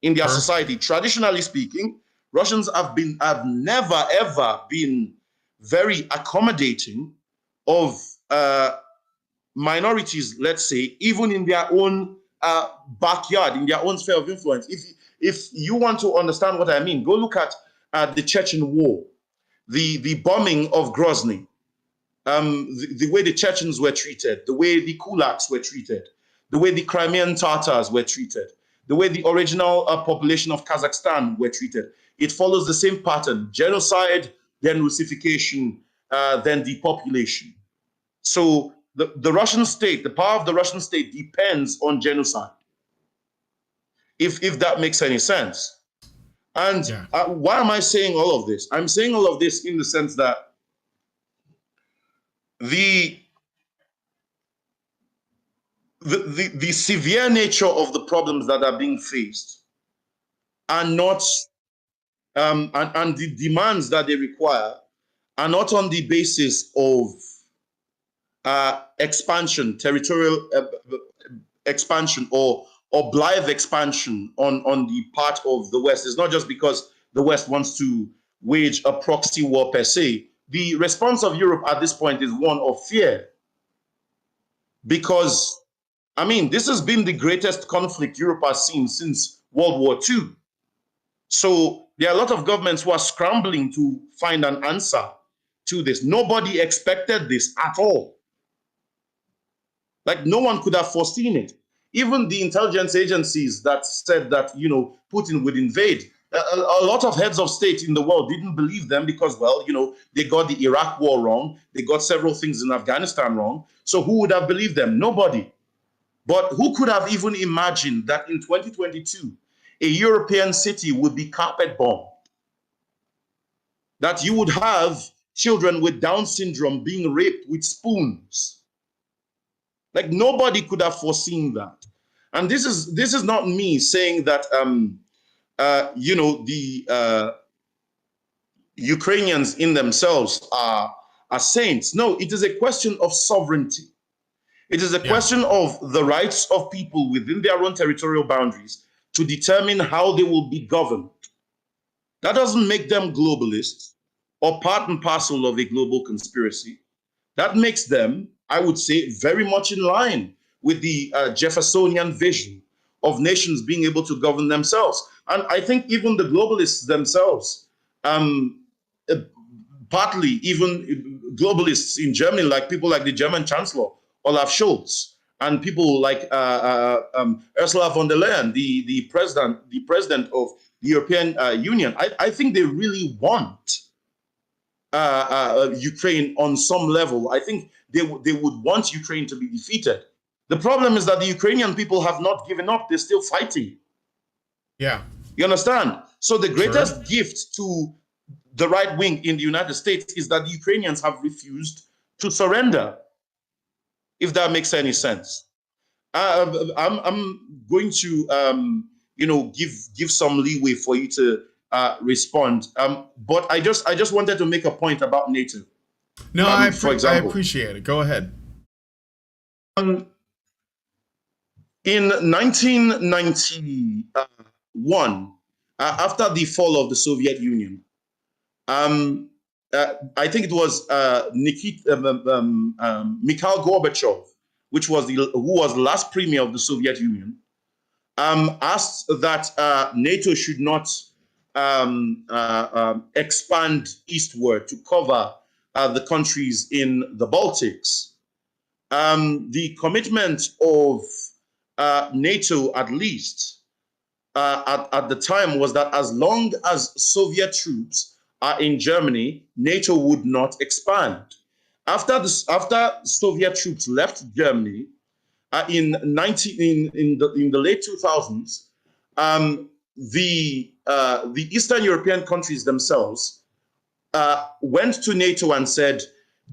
in their society. Traditionally speaking, Russians have never ever been very accommodating of minorities, let's say, even in their own backyard, in their own sphere of influence. If you want to understand what I mean, go look at the Chechen War, the bombing of Grozny, the way the Chechens were treated, the way the kulaks were treated, the way the Crimean Tatars were treated, the way the original population of Kazakhstan were treated. It follows the same pattern: genocide, then Russification, then depopulation. So the Russian state, the power of the Russian state depends on genocide, if that makes any sense. And why am I saying all of this? I'm saying all of this in the sense that the severe nature of the problems that are being faced are not, and the demands that they require are not on the basis of expansion, territorial expansion, or blithe expansion on the part of the West. It's not just because the West wants to wage a proxy war per se. The response of Europe at this point is one of fear. Because, I mean, this has been the greatest conflict Europe has seen since World War II. So there are a lot of governments who are scrambling to find an answer to this. Nobody expected this at all. Like, no one could have foreseen it. Even the intelligence agencies that said that, Putin would invade, a lot of heads of state in the world didn't believe them because, well, they got the Iraq war wrong. They got several things in Afghanistan wrong. So who would have believed them? Nobody. But who could have even imagined that in 2022, a European city would be carpet bombed? That you would have children with Down syndrome being raped with spoons? Like, nobody could have foreseen that. And this is not me saying that the Ukrainians in themselves are saints. No, it is a question of sovereignty. It is a question of the rights of people within their own territorial boundaries to determine how they will be governed. That doesn't make them globalists or part and parcel of a global conspiracy. That makes them, I would say, very much in line with the Jeffersonian vision of nations being able to govern themselves. And I think even the globalists themselves, partly even globalists in Germany, like people like the German Chancellor, Olaf Scholz, and people like Ursula von der Leyen, the president of the European Union, I think they really want Ukraine on some level. I think they would want Ukraine to be defeated. The problem is that the Ukrainian people have not given up. They're still fighting. Yeah. You understand? So the greatest gift to the right wing in the United States is that the Ukrainians have refused to surrender. if that makes any sense. I'm going to give some leeway for you to respond. But I just wanted to make a point about NATO. No, For I example, appreciate it. Go ahead. In 1991, after the fall of the Soviet Union, I think it was Mikhail Gorbachev, who was the last premier of the Soviet Union, asked that NATO should not expand eastward to cover the countries in the Baltics. The commitment of NATO, at least at the time, was that as long as Soviet troops are in Germany, NATO would not expand. After Soviet troops left Germany in the late 2000s, the Eastern European countries themselves went to NATO and said,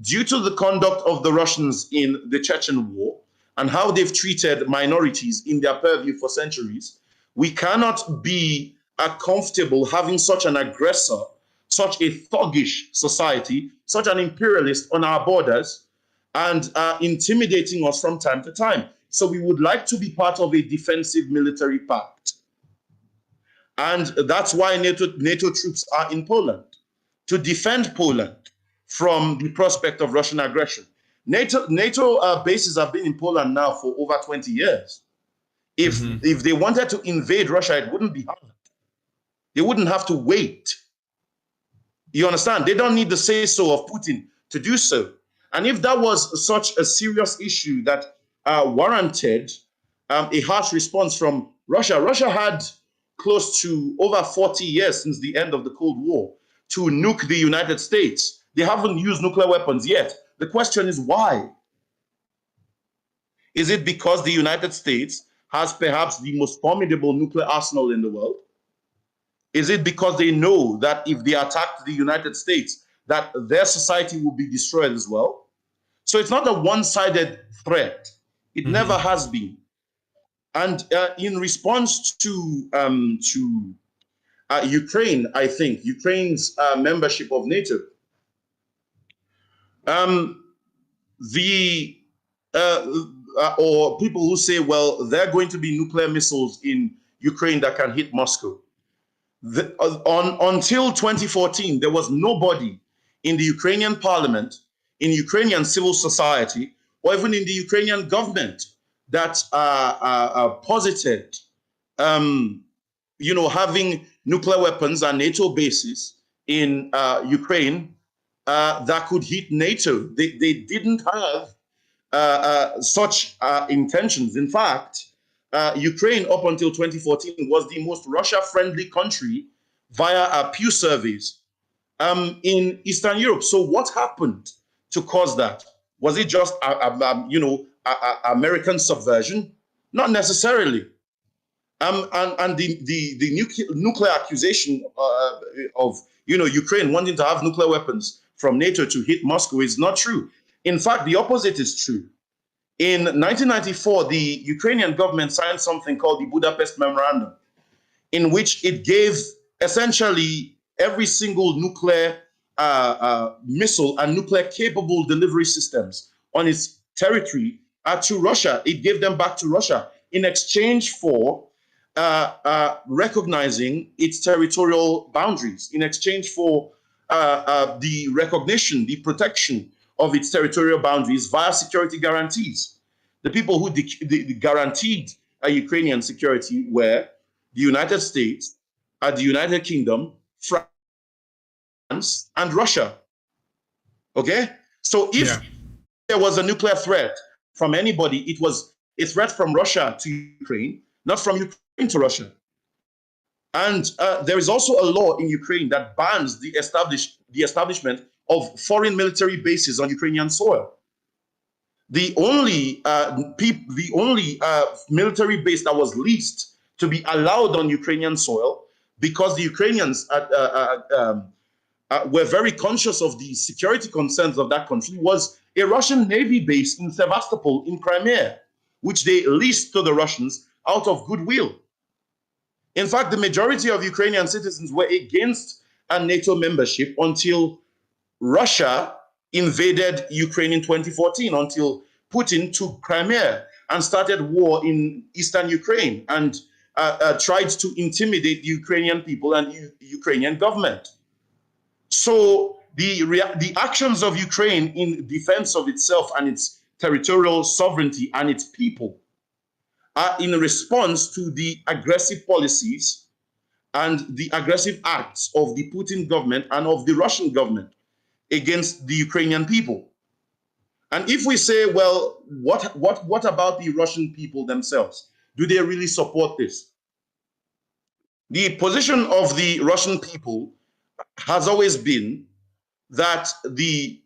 due to the conduct of the Russians in the Chechen War and how they've treated minorities in their purview for centuries, we cannot be comfortable having such an aggressor, such a thuggish society, such an imperialist on our borders, and intimidating us from time to time. So we would like to be part of a defensive military pact. And that's why NATO troops are in Poland, to defend Poland from the prospect of Russian aggression. NATO bases have been in Poland now for over 20 years. If they wanted to invade Russia, it wouldn't be hard. They wouldn't have to wait. You understand? They don't need the say-so of Putin to do so. And if that was such a serious issue that warranted a harsh response from Russia, Russia had close to over 40 years since the end of the Cold War to nuke the United States. They haven't used nuclear weapons yet. The question is why? Is it because the United States has perhaps the most formidable nuclear arsenal in the world? Is it because they know that if they attacked the United States, that their society will be destroyed as well? So it's not a one-sided threat. It never has been. And in response to Ukraine, I think, Ukraine's membership of NATO, or people who say, well, there are going to be nuclear missiles in Ukraine that can hit Moscow. Until 2014, there was nobody in the Ukrainian parliament, in Ukrainian civil society, or even in the Ukrainian government that posited, having nuclear weapons and NATO bases in Ukraine that could hit NATO. They didn't have such intentions. In fact, Ukraine, up until 2014, was the most Russia-friendly country via Pew surveys in Eastern Europe. So what happened to cause that? Was it just, American subversion? Not necessarily. And the nuclear accusation of Ukraine wanting to have nuclear weapons from NATO to hit Moscow is not true. In fact, the opposite is true. In 1994, the Ukrainian government signed something called the Budapest Memorandum, in which it gave essentially every single nuclear missile and nuclear-capable delivery systems on its territory to Russia. It gave them back to Russia in exchange for recognizing its territorial boundaries, in exchange for the recognition, the protection of its territorial boundaries via security guarantees. The people who guaranteed Ukrainian security were the United States, the United Kingdom, France, and Russia. Okay? So if there was a nuclear threat from anybody, it was a threat from Russia to Ukraine, not from Ukraine to Russia. And there is also a law in Ukraine that bans the establishment of foreign military bases on Ukrainian soil. The only military base that was leased to be allowed on Ukrainian soil, because the Ukrainians were very conscious of the security concerns of that country, was a Russian Navy base in Sevastopol in Crimea, which they leased to the Russians out of goodwill. In fact, the majority of Ukrainian citizens were against a NATO membership until Russia invaded Ukraine in 2014, until Putin took Crimea and started war in eastern Ukraine and tried to intimidate the Ukrainian people and Ukrainian government. So the actions of Ukraine in defense of itself and its territorial sovereignty and its people are in response to the aggressive policies and the aggressive acts of the Putin government and of the Russian government against the Ukrainian people. And if we say, well, what about the Russian people themselves? Do they really support this? The position of the Russian people has always been that the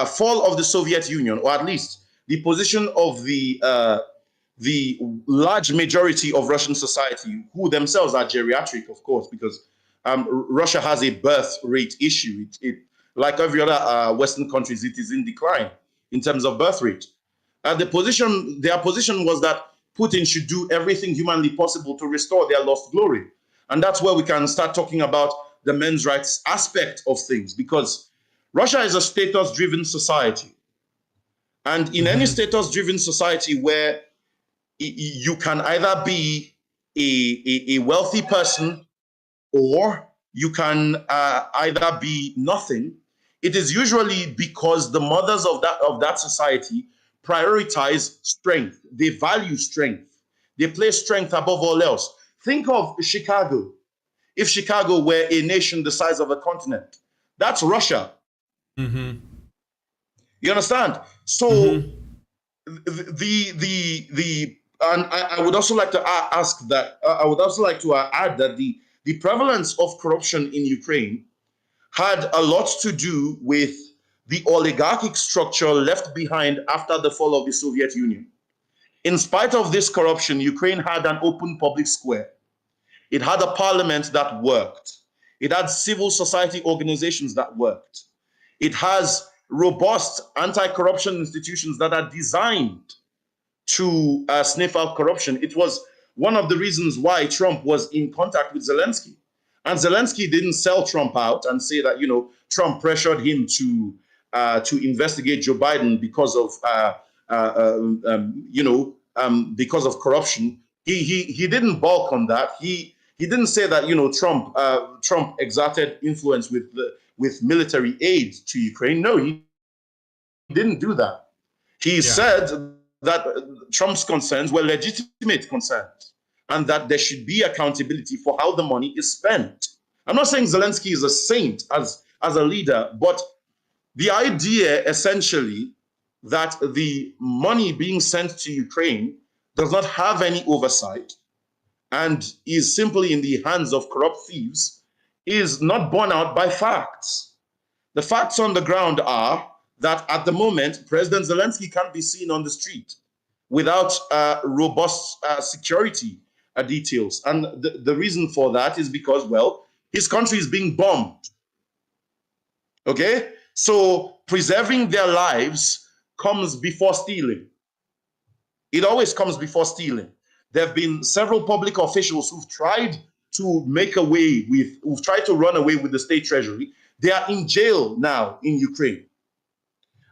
fall of the Soviet Union, or at least the position of the large majority of Russian society, who themselves are geriatric, of course, because Russia has a birth rate issue. Like every other Western countries, it is in decline in terms of birth rate. Their position was that Putin should do everything humanly possible to restore their lost glory. And that's where we can start talking about the men's rights aspect of things, because Russia is a status-driven society. And in any status-driven society where you can either be a wealthy person or you can either be nothing, it is usually because the mothers of that society prioritize strength. They value strength. They place strength above all else. Think of Chicago. If Chicago were a nation the size of a continent, that's Russia. You understand? So and I would also like to ask that I would also like to add that the prevalence of corruption in Ukraine had a lot to do with the oligarchic structure left behind after the fall of the Soviet Union. In spite of this corruption, Ukraine had an open public square. It had a parliament that worked. It had civil society organizations that worked. It has robust anti-corruption institutions that are designed to sniff out corruption. It was one of the reasons why Trump was in contact with Zelensky. And Zelensky didn't sell Trump out and say that, Trump pressured him to investigate Joe Biden because of, because of corruption. He didn't balk on that. He didn't say that, Trump exerted influence with military aid to Ukraine. No, he didn't do that. He said that Trump's concerns were legitimate concerns and that there should be accountability for how the money is spent. I'm not saying Zelensky is a saint as a leader, but the idea essentially that the money being sent to Ukraine does not have any oversight and is simply in the hands of corrupt thieves is not borne out by facts. The facts on the ground are that at the moment, President Zelensky can't be seen on the street without robust security details. And the reason for that is because, well, his country is being bombed. Okay? So preserving their lives comes before stealing. It always comes before stealing. There have been several public officials who've tried to who've tried to run away with the state treasury. They are in jail now in Ukraine.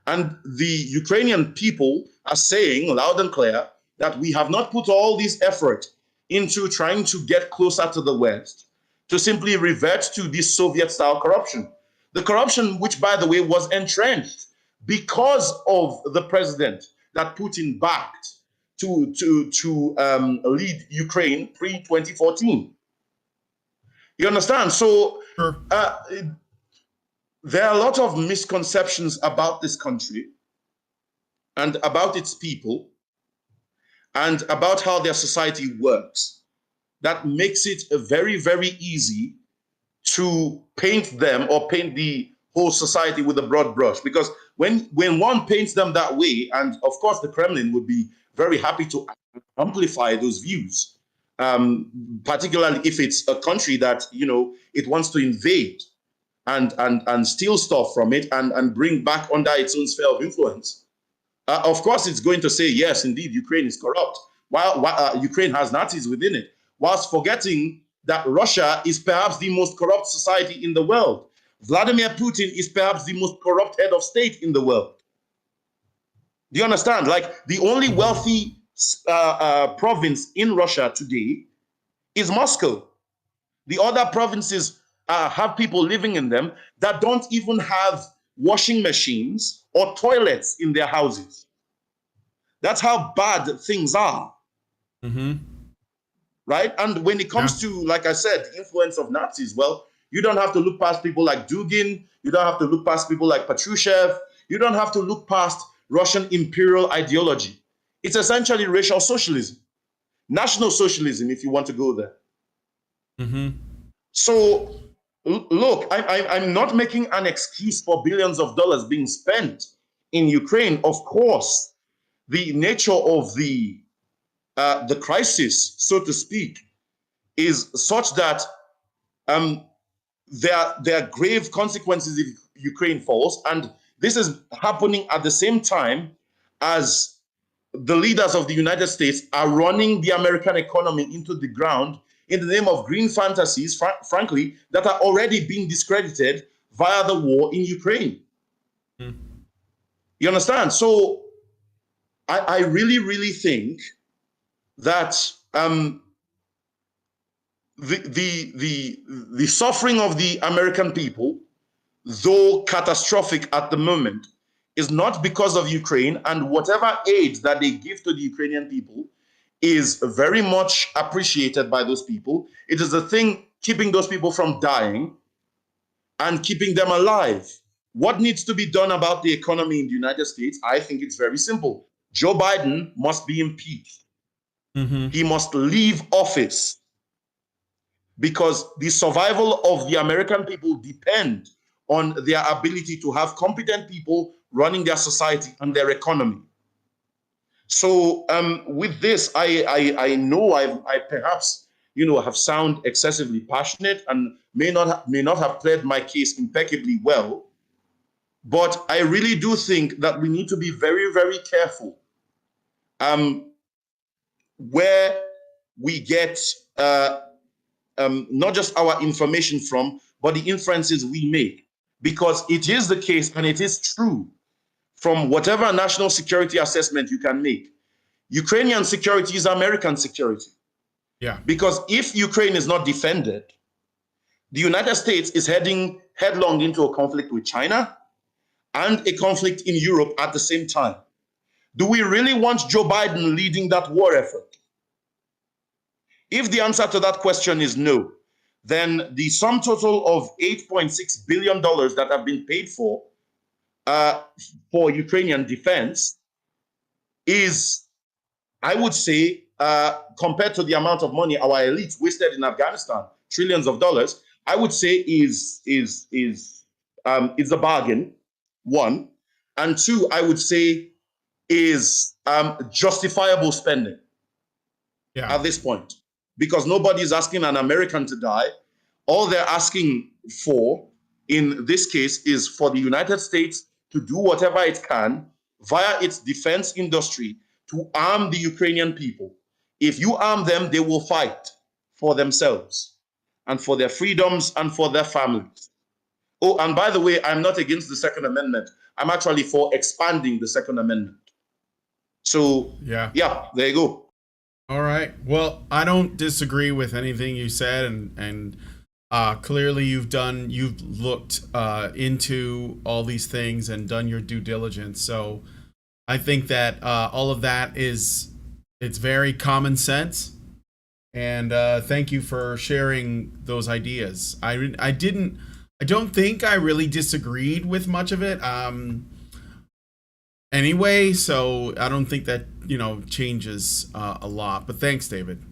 And the Ukrainian people are saying loud and clear that we have not put all this effort into trying to get closer to the West to simply revert to this Soviet-style corruption. The corruption, which, by the way, was entrenched because of the president that Putin backed to lead Ukraine pre-2014. You understand? So there are a lot of misconceptions about this country and about its people and about how their society works that makes it very, very easy to paint them or paint the whole society with a broad brush. Because when one paints them that way, and of course the Kremlin would be very happy to amplify those views, particularly if it's a country that, it wants to invade and steal stuff from it and bring back under its own sphere of influence. Of course, it's going to say, yes, indeed, Ukraine is corrupt, while Ukraine has Nazis within it, whilst forgetting that Russia is perhaps the most corrupt society in the world. Vladimir Putin is perhaps the most corrupt head of state in the world. Do you understand? Like, the only wealthy province in Russia today is Moscow. The other provinces have people living in them that don't even have washing machines or toilets in their houses. That's how bad things are. Right? And when it comes to, like I said, the influence of Nazis, well, you don't have to look past people like Dugin. You don't have to look past people like Patrushev. You don't have to look past Russian imperial ideology. It's essentially racial socialism, national socialism, if you want to go there. So, look, I'm not making an excuse for billions of dollars being spent in Ukraine. Of course, the nature of the crisis, so to speak, is such that there are grave consequences if Ukraine falls, and this is happening at the same time as the leaders of the United States are running the American economy into the ground in the name of green fantasies, frankly, that are already being discredited via the war in Ukraine. You understand? So I really, really think that the suffering of the American people, though catastrophic at the moment, is not because of Ukraine, and whatever aid that they give to the Ukrainian people is very much appreciated by those people. It is the thing keeping those people from dying and keeping them alive. What needs to be done about the economy in the United States? I think it's very simple. Joe Biden must be impeached. He must leave office, because the survival of the American people depend on their ability to have competent people running their society and their economy. So with this, I know I perhaps have sound excessively passionate and may not have played my case impeccably well, but I really do think that we need to be very, very careful where we get not just our information from, but the inferences we make. Because it is the case, and it is true, from whatever national security assessment you can make, Ukrainian security is American security. Because if Ukraine is not defended, the United States is heading headlong into a conflict with China and a conflict in Europe at the same time. Do we really want Joe Biden leading that war effort? If the answer to that question is no, then the sum total of $8.6 billion that have been paid for Ukrainian defense is, I would say, compared to the amount of money our elites wasted in Afghanistan, trillions of dollars, I would say is a bargain, one. And two, I would say is justifiable spending at this point. Because nobody is asking an American to die. All they're asking for, in this case, is for the United States to do whatever it can via its defense industry to arm the Ukrainian people. If you arm them, they will fight for themselves and for their freedoms and for their families. Oh, and by the way, I'm not against the Second Amendment. I'm actually for expanding the Second Amendment. So, yeah, there you go. All right. Well, I don't disagree with anything you said, and clearly you've looked into all these things and done your due diligence. So I think that all of that it's very common sense. And thank you for sharing those ideas. I don't think I really disagreed with much of it. Anyway, so I don't think that changes a lot. But thanks, David.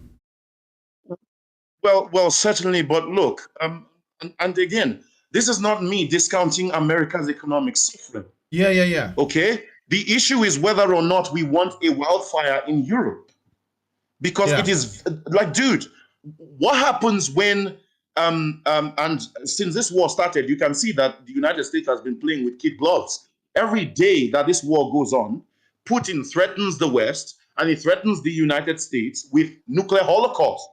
Well, certainly. But look, and again, this is not me discounting America's economic suffering. Yeah. Okay, the issue is whether or not we want a wildfire in Europe, because it is like, dude, what happens when and since this war started, you can see that the United States has been playing with kid gloves. Every day that this war goes on, Putin threatens the West and he threatens the United States with nuclear holocaust.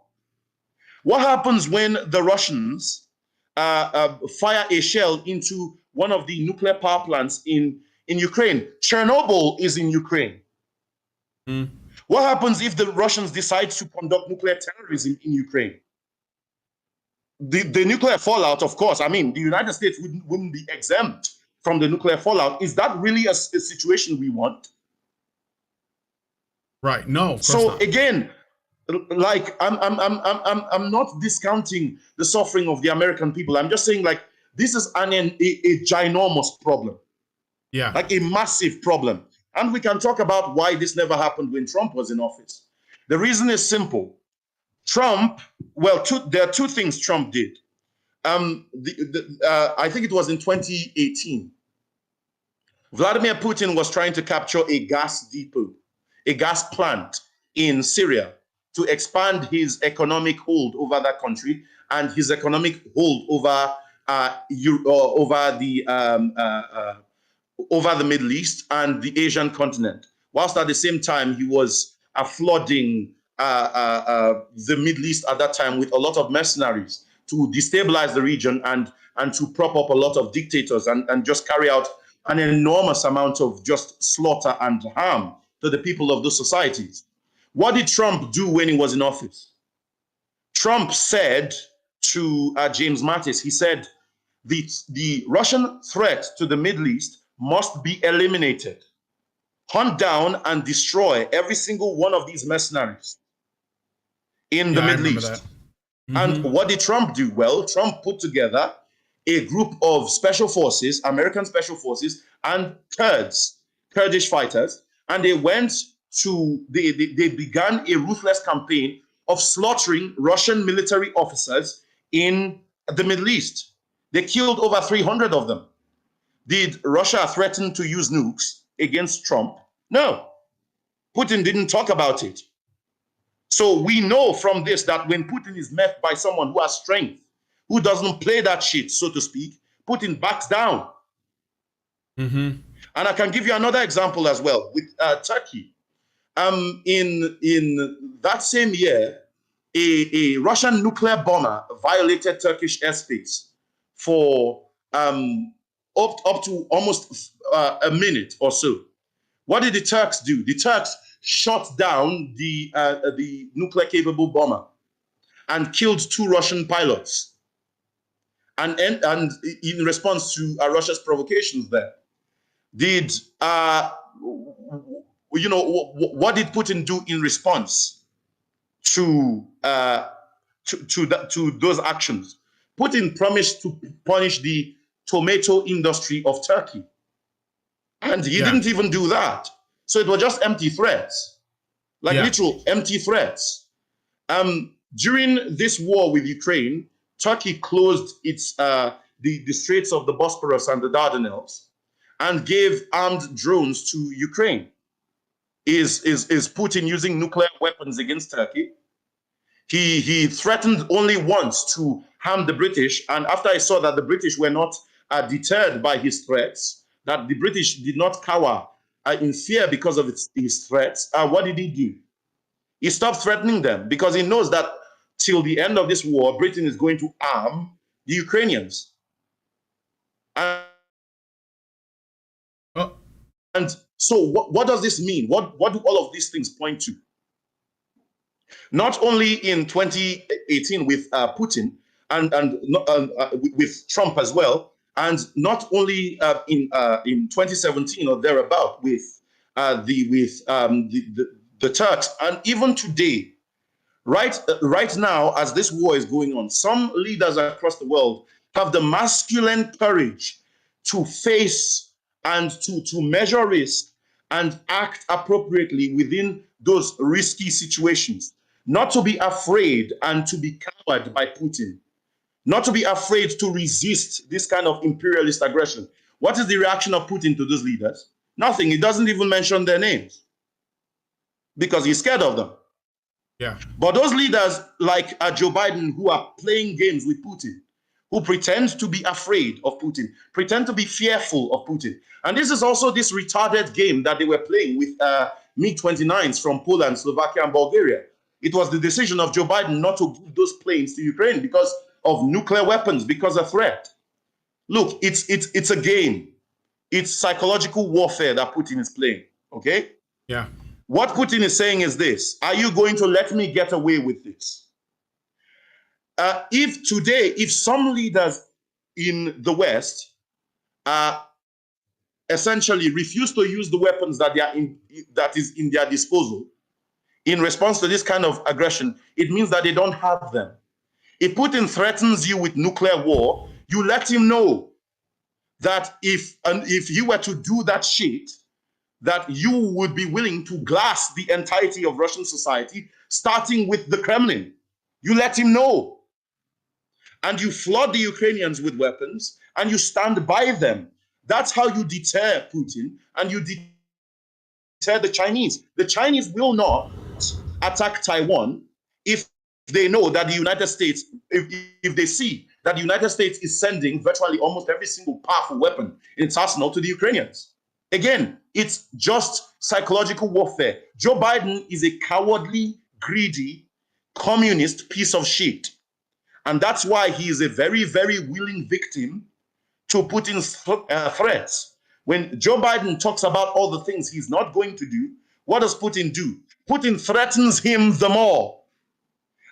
What happens when the Russians fire a shell into one of the nuclear power plants in Ukraine? Chernobyl is in Ukraine. Mm. What happens if the Russians decide to conduct nuclear terrorism in Ukraine? The nuclear fallout, of course, I mean, the United States wouldn't be exempt from the nuclear fallout. Is that really a situation we want? Right. No, of course So not. again, like I'm not discounting the suffering of the American people. I'm just saying, like, this is a ginormous problem. Yeah. Like a massive problem. And we can talk about why this never happened when Trump was in office. The reason is simple. Trump, well, there are two things Trump did. I think it was in 2018. Vladimir Putin was trying to capture a gas depot, a gas plant in Syria to expand his economic hold over that country and his economic hold over over the Middle East and the Asian continent, whilst at the same time he was flooding the Middle East at that time with a lot of mercenaries to destabilize the region and to prop up a lot of dictators and just carry out an enormous amount of just slaughter and harm to the people of those societies. What did Trump do when he was in office? Trump said to James Mattis, he said, the Russian threat to the Middle East must be eliminated. Hunt down and destroy every single one of these mercenaries in the Middle East. And what did Trump do? Well, Trump put together a group of special forces, American special forces, and Kurdish fighters, and they began a ruthless campaign of slaughtering Russian military officers in the Middle East. They killed over 300 of them. Did Russia threaten to use nukes against Trump? No. Putin didn't talk about it. So we know from this that when Putin is met by someone who has strength, who doesn't play that shit, so to speak, Putin backs down. And I can give you another example as well with Turkey. In that same year, a Russian nuclear bomber violated Turkish airspace for up to almost a minute or so. What did the Turks do? The Turks shot down the nuclear-capable bomber and killed 2 Russian pilots. And in response to Russia's provocations there, did what did Putin do in response to those actions? Putin promised to punish the tomato industry of Turkey, and he didn't even do that. So it was just empty threats, like literal empty threats. During this war with Ukraine, Turkey closed its the Straits of the Bosporus and the Dardanelles and gave armed drones to Ukraine. Is Putin using nuclear weapons against Turkey? He threatened only once to harm the British, and after I saw that the British were not deterred by his threats, that the British did not cower in fear because of his threats, what did he do? He stopped threatening them because he knows that till the end of this war, Britain is going to arm the Ukrainians. And so what does this mean? What do all of these things point to? Not only in 2018 with Putin and with Trump as well, and not only in 2017 or thereabout with the Turks, and even today, right now, as this war is going on, some leaders across the world have the masculine courage to face and to measure risk and act appropriately within those risky situations. Not to be afraid and to be cowered by Putin. Not to be afraid to resist this kind of imperialist aggression. What is the reaction of Putin to those leaders? Nothing. He doesn't even mention their names because he's scared of them. Yeah. But those leaders like Joe Biden, who are playing games with Putin, who pretend to be afraid of Putin, pretend to be fearful of Putin. And this is also this retarded game that they were playing with MiG-29s from Poland, Slovakia, and Bulgaria. It was the decision of Joe Biden not to give those planes to Ukraine because of nuclear weapons, because of threat. Look, it's a game. It's psychological warfare that Putin is playing, okay? Yeah. What Putin is saying is this: are you going to let me get away with this? If some leaders in the West essentially refuse to use the weapons that is in their disposal in response to this kind of aggression, it means that they don't have them. If Putin threatens you with nuclear war, you let him know that if he were to do that shit, that you would be willing to glass the entirety of Russian society, starting with the Kremlin. You let him know. And you flood the Ukrainians with weapons, and you stand by them. That's how you deter Putin, and you deter the Chinese. The Chinese will not attack Taiwan if they know that the United States, if they see that the United States is sending virtually almost every single powerful weapon in its arsenal to the Ukrainians. Again, it's just psychological warfare. Joe Biden is a cowardly, greedy, communist piece of shit. And that's why he is a very, very willing victim to Putin's threats. When Joe Biden talks about all the things he's not going to do, what does Putin do? Putin threatens him the more.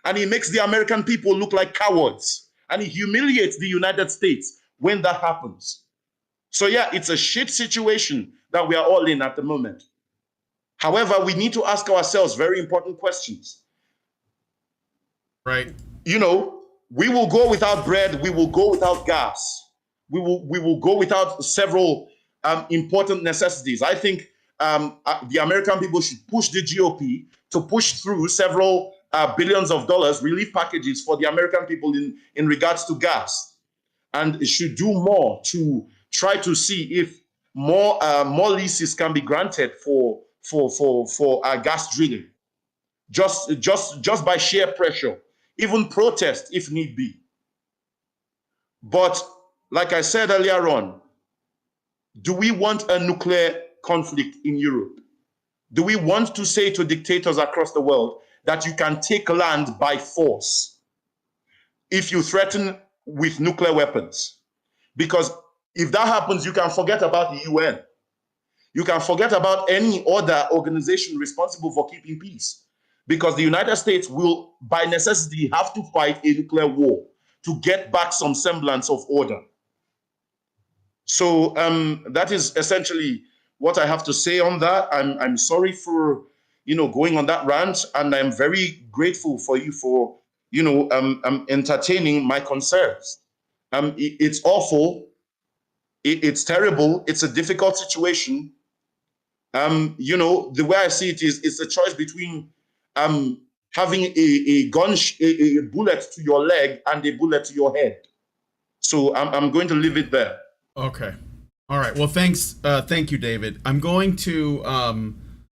And he makes the American people look like cowards. And he humiliates the United States when that happens. So yeah, it's a shit situation that we are all in at the moment. However, we need to ask ourselves very important questions. Right. You know, we will go without bread, we will go without gas, we will go without several important necessities. I think the American people should push the GOP to push through several billions of dollars relief packages for the American people in regards to gas, and it should do more to try to see if more leases can be granted for gas drilling, just by sheer pressure, even protest if need be. But like I said earlier on, do we want a nuclear conflict in Europe? Do we want to say to dictators across the world that you can take land by force if you threaten with nuclear weapons? Because if that happens, you can forget about the UN. You can forget about any other organization responsible for keeping peace, because the United States will, by necessity, have to fight a nuclear war to get back some semblance of order. So that is essentially what I have to say on that. I'm sorry for going on that rant, and I'm very grateful for you for entertaining my concerns. It's awful. It's terrible. It's a difficult situation. The way I see it is, it's a choice between having a bullet to your leg and a bullet to your head. So I'm going to leave it there. Okay. All right. Well, thanks. Thank you, David. I'm going to,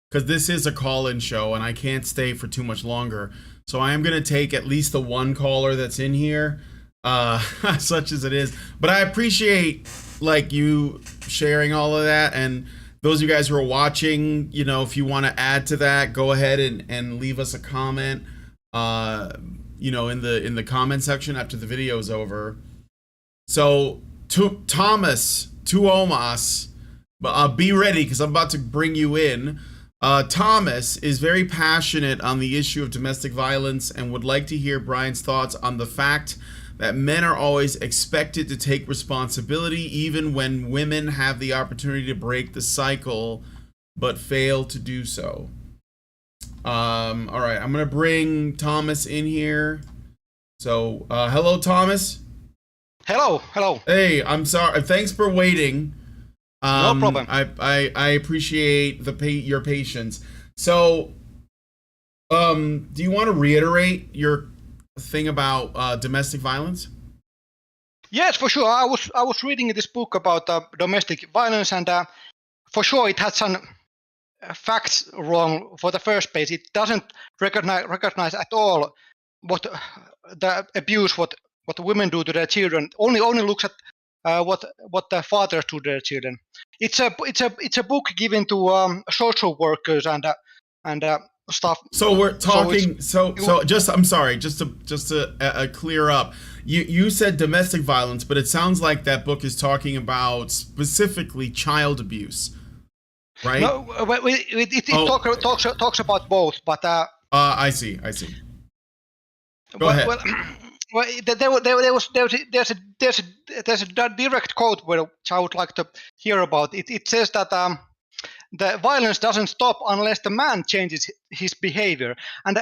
because this is a call-in show and I can't stay for too much longer. So I am going to take at least the one caller that's in here, such as it is. But I appreciate you sharing all of that. And those of you guys who are watching, if you want to add to that, go ahead and leave us a comment, in the comment section after the video is over. So Thomas Tuomas, be ready because I'm about to bring you in. Thomas is very passionate on the issue of domestic violence and would like to hear Brian's thoughts on the fact that men are always expected to take responsibility even when women have the opportunity to break the cycle but fail to do so. All right, I'm going to bring Thomas in here. So, hello, Thomas. Hello. Hey, I'm sorry. Thanks for waiting. No problem. I appreciate your patience. So, do you want to reiterate your thing about domestic violence? Yes, for sure. I was reading this book about domestic violence, and for sure it had some facts wrong. For the first place, it doesn't recognize at all what the abuse what what women do to their children. Only looks at what the fathers do to their children. It's a book given to social workers and stuff. So we're talking. So just I'm sorry, just to clear up. You said domestic violence, but it sounds like that book is talking about specifically child abuse, right? No, it talks about both, but I see. Go ahead. Well, there's a direct quote which I would like to hear about. It says that the violence doesn't stop unless the man changes his behavior, and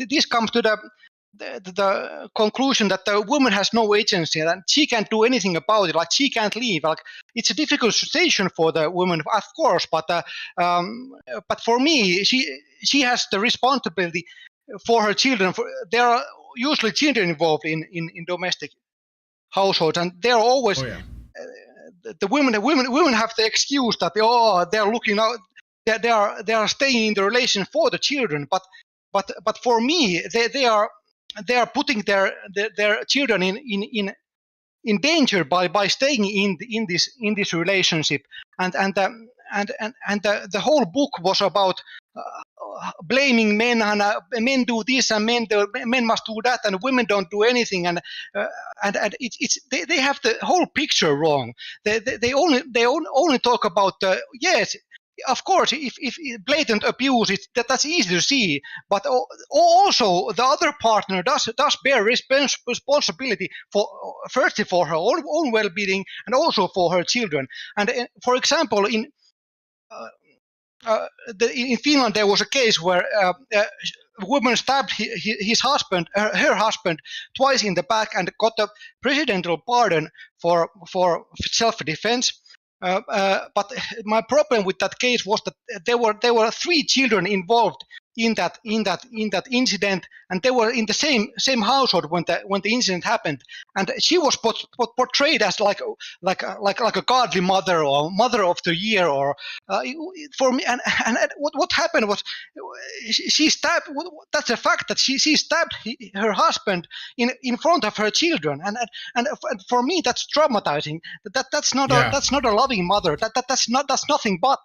this comes to the conclusion that the woman has no agency and she can't do anything about it. Like she can't leave. Like it's a difficult situation for the woman, of course, but for me, she has the responsibility for her children. There are usually children involved in domestic households, and they're always the women have the excuse that they're looking out, they are staying in the relation for the children, but for me they are putting their children in danger by staying in this relationship, and the whole book was about blaming men, and men do this and men must do that, and women don't do anything, and they have the whole picture wrong. They only talk about yes. Of course, if blatant abuse, that's easy to see. But also, the other partner does bear responsibility firstly for her own well-being and also for her children. And for example, in Finland, there was a case where a woman stabbed her husband twice in the back and got a presidential pardon for self-defense. But my problem with that case was that there were 3 children involved in that incident, and they were in the same household when the incident happened, and she was portrayed as like a godly mother or mother of the year, or for me. And what happened was she stabbed. That's a fact that she stabbed her husband in front of her children, and for me that's traumatizing. That's not a loving mother. That's nothing but.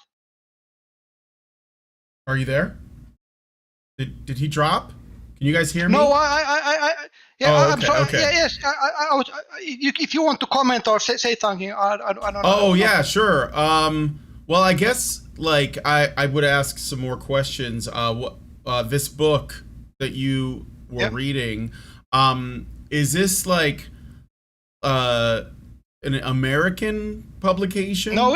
Are you there? Did he drop? Can you guys hear me? No, I'm sorry. Okay. Yes, if you want to comment or say something, I don't know. Oh yeah, sure. Well, I guess like I would ask some more questions. This book that you were reading, is this like an American publication? No,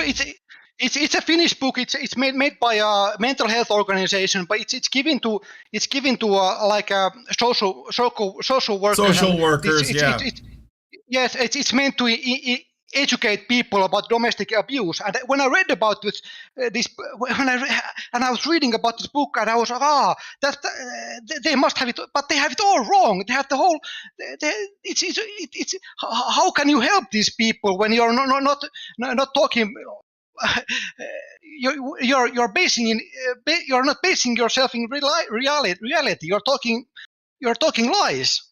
it's a Finnish book. It's made by a mental health organization, but it's given to like social workers. Social workers, Yes, it's meant to educate people about domestic abuse. And when I read about this, I was reading about this book, and I was like, they must have it, but they have it all wrong. They have the whole. It's how can you help these people when you're not talking? You're not basing yourself in reality. You're talking lies.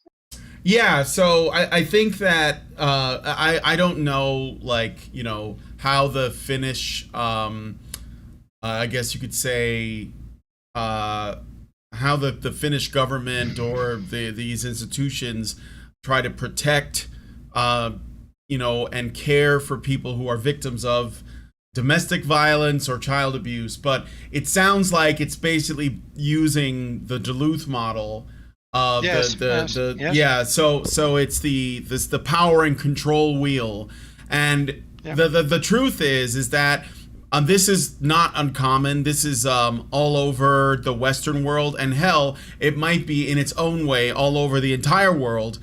Yeah, so I think that I don't know, like, how the Finnish I guess you could say how the Finnish government or these institutions try to protect and care for people who are victims of domestic violence or child abuse, but it sounds like it's basically using the Duluth model. So it's the power and control wheel, and the truth is that this is not uncommon. This is all over the Western world, and hell, it might be in its own way all over the entire world,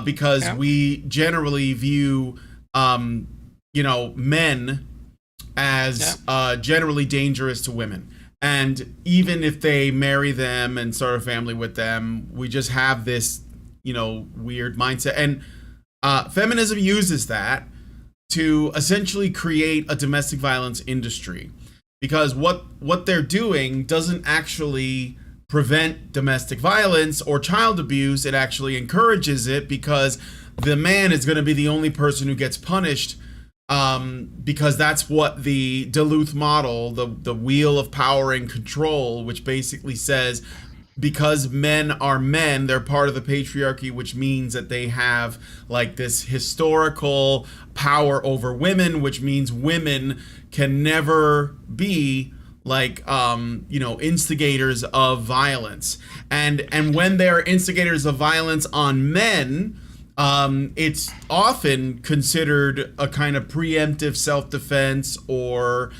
because we generally view men as generally dangerous to women. And even if they marry them and start a family with them, we just have this, weird mindset. And feminism uses that to essentially create a domestic violence industry, because what they're doing doesn't actually prevent domestic violence or child abuse. It actually encourages it, because the man is going to be the only person who gets punished, because that's what the Duluth model, the wheel of power and control, which basically says, because men are men, they're part of the patriarchy, which means that they have like this historical power over women, which means women can never be like instigators of violence. And when they're instigators of violence on men, it's often considered a kind of preemptive self-defense, or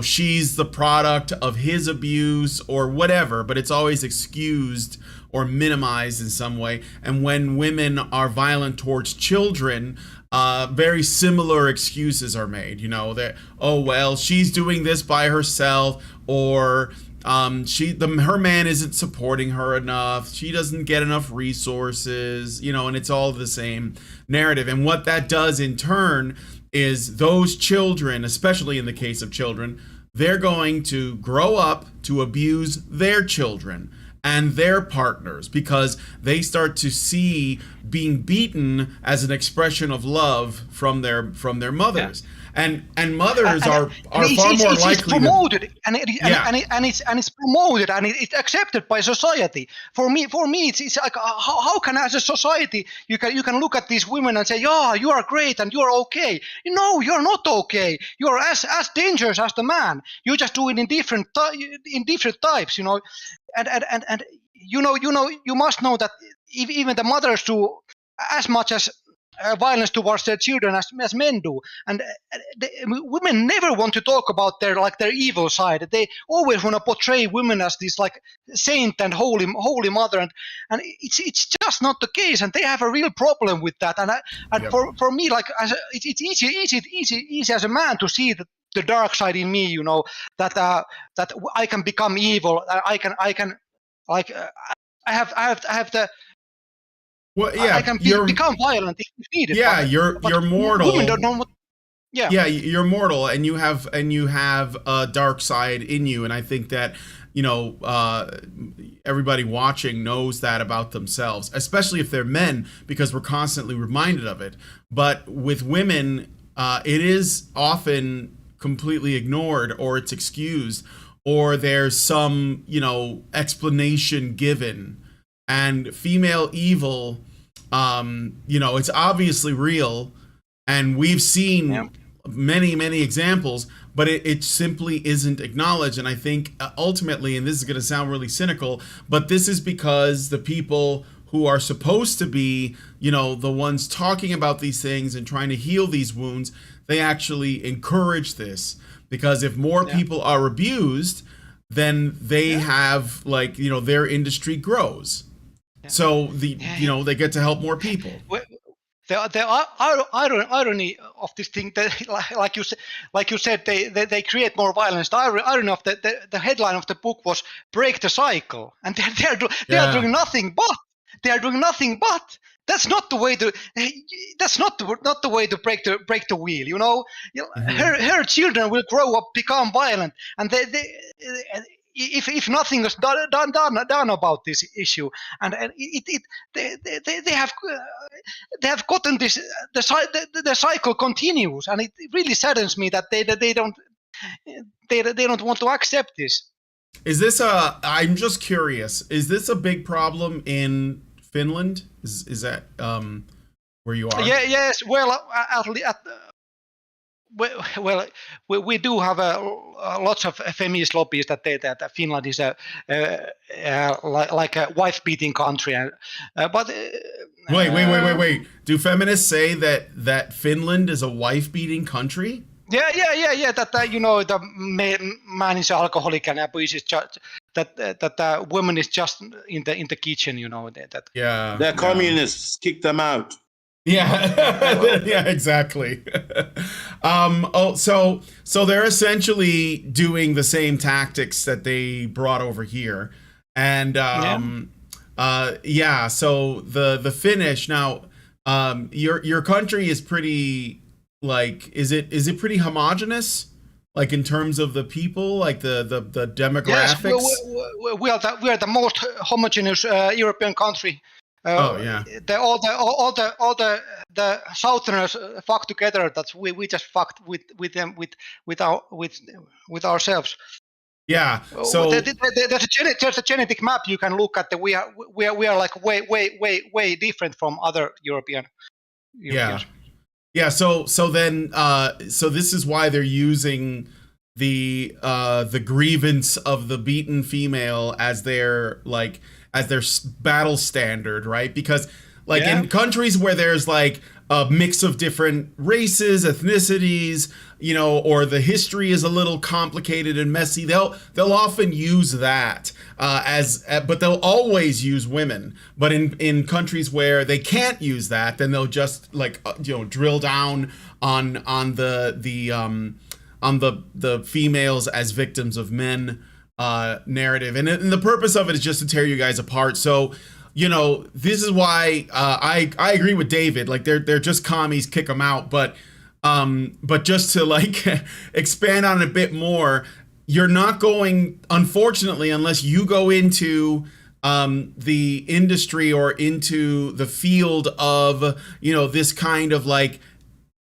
she's the product of his abuse or whatever, but it's always excused or minimized in some way. And when women are violent towards children, very similar excuses are made, that, oh well, she's doing this by herself, or her man isn't supporting her enough, she doesn't get enough resources, and it's all the same narrative. And what that does in turn is those children, especially in the case of children, they're going to grow up to abuse their children and their partners, because they start to see being beaten as an expression of love from their mothers. Yeah. And mothers are far more likely. It's promoted, and it's promoted, and it's accepted by society. For me, it's like, how can, as a society, you can look at these women and say, yeah, you are great and you are okay. No, you're not okay. You are as dangerous as the man. You just do it in different types, and you must know that even the mothers do as much as violence towards their children as men do, and women never want to talk about their evil side. They always want to portray women as this like saint and holy mother, and it's just not the case, and they have a real problem with that. And Yep. for me, like, it's easy as a man to see the dark side in me, that I can become evil. I have the. Well, yeah, I can become violent if needed. Yeah, you're mortal. Women don't. Yeah, you're mortal, and you have a dark side in you, and I think that everybody watching knows that about themselves, especially if they're men, because we're constantly reminded of it. But with women, it is often completely ignored, or it's excused, or there's some explanation given. And female evil, it's obviously real, and we've seen many examples, but it simply isn't acknowledged. And I think ultimately, and this is going to sound really cynical, but this is because the people who are supposed to be, the ones talking about these things and trying to heal these wounds, they actually encourage this, because if more people are abused, then they have their industry grows. So they get to help more people. The irony of this thing, like you said, they create more violence. The irony of the headline of the book was "Break the Cycle," and they are doing nothing but. They are doing nothing but. That's not the way to. That's not the way to break the wheel. Mm-hmm. Her children will grow up, become violent, and if nothing is done about this issue, and they have gotten this, the cycle continues, and it really saddens me that they don't want to accept this. Is this I'm just curious, is this a big problem in Finland? Is that where you are? Yes. Well, we do have lots of feminist lobbies that Finland is like a wife-beating country, but wait. Do feminists say that Finland is a wife-beating country? Yeah. That the man is alcoholic and abuses that woman is just in the kitchen. That. Yeah. They're communists. Kick them out. Yeah, yeah, exactly. So they're essentially doing the same tactics that they brought over here, and So the Finnish now, your country is pretty is it pretty homogenous, like in terms of the people, like the demographics? Yes, we are the most homogeneous European country. Oh yeah. The Southerners fuck together. That's we just fucked with them with ourselves. Yeah. So There's a genetic map you can look at. We are like way different from other Europeans. Yeah. So then so this is why they're using the grievance of the beaten female as their battle standard, right? Because like in countries where there's like a mix of different races, ethnicities, or the history is a little complicated and messy, they'll often use that but they'll always use women. But in countries where they can't use that, then they'll just drill down on the females as victims of men narrative, and the purpose of it is just to tear you guys apart. So this is why I agree with David. Like they're just commies, kick them out. But just to like expand on it a bit more, you're not going, unfortunately, unless you go into the industry or into the field of this kind of like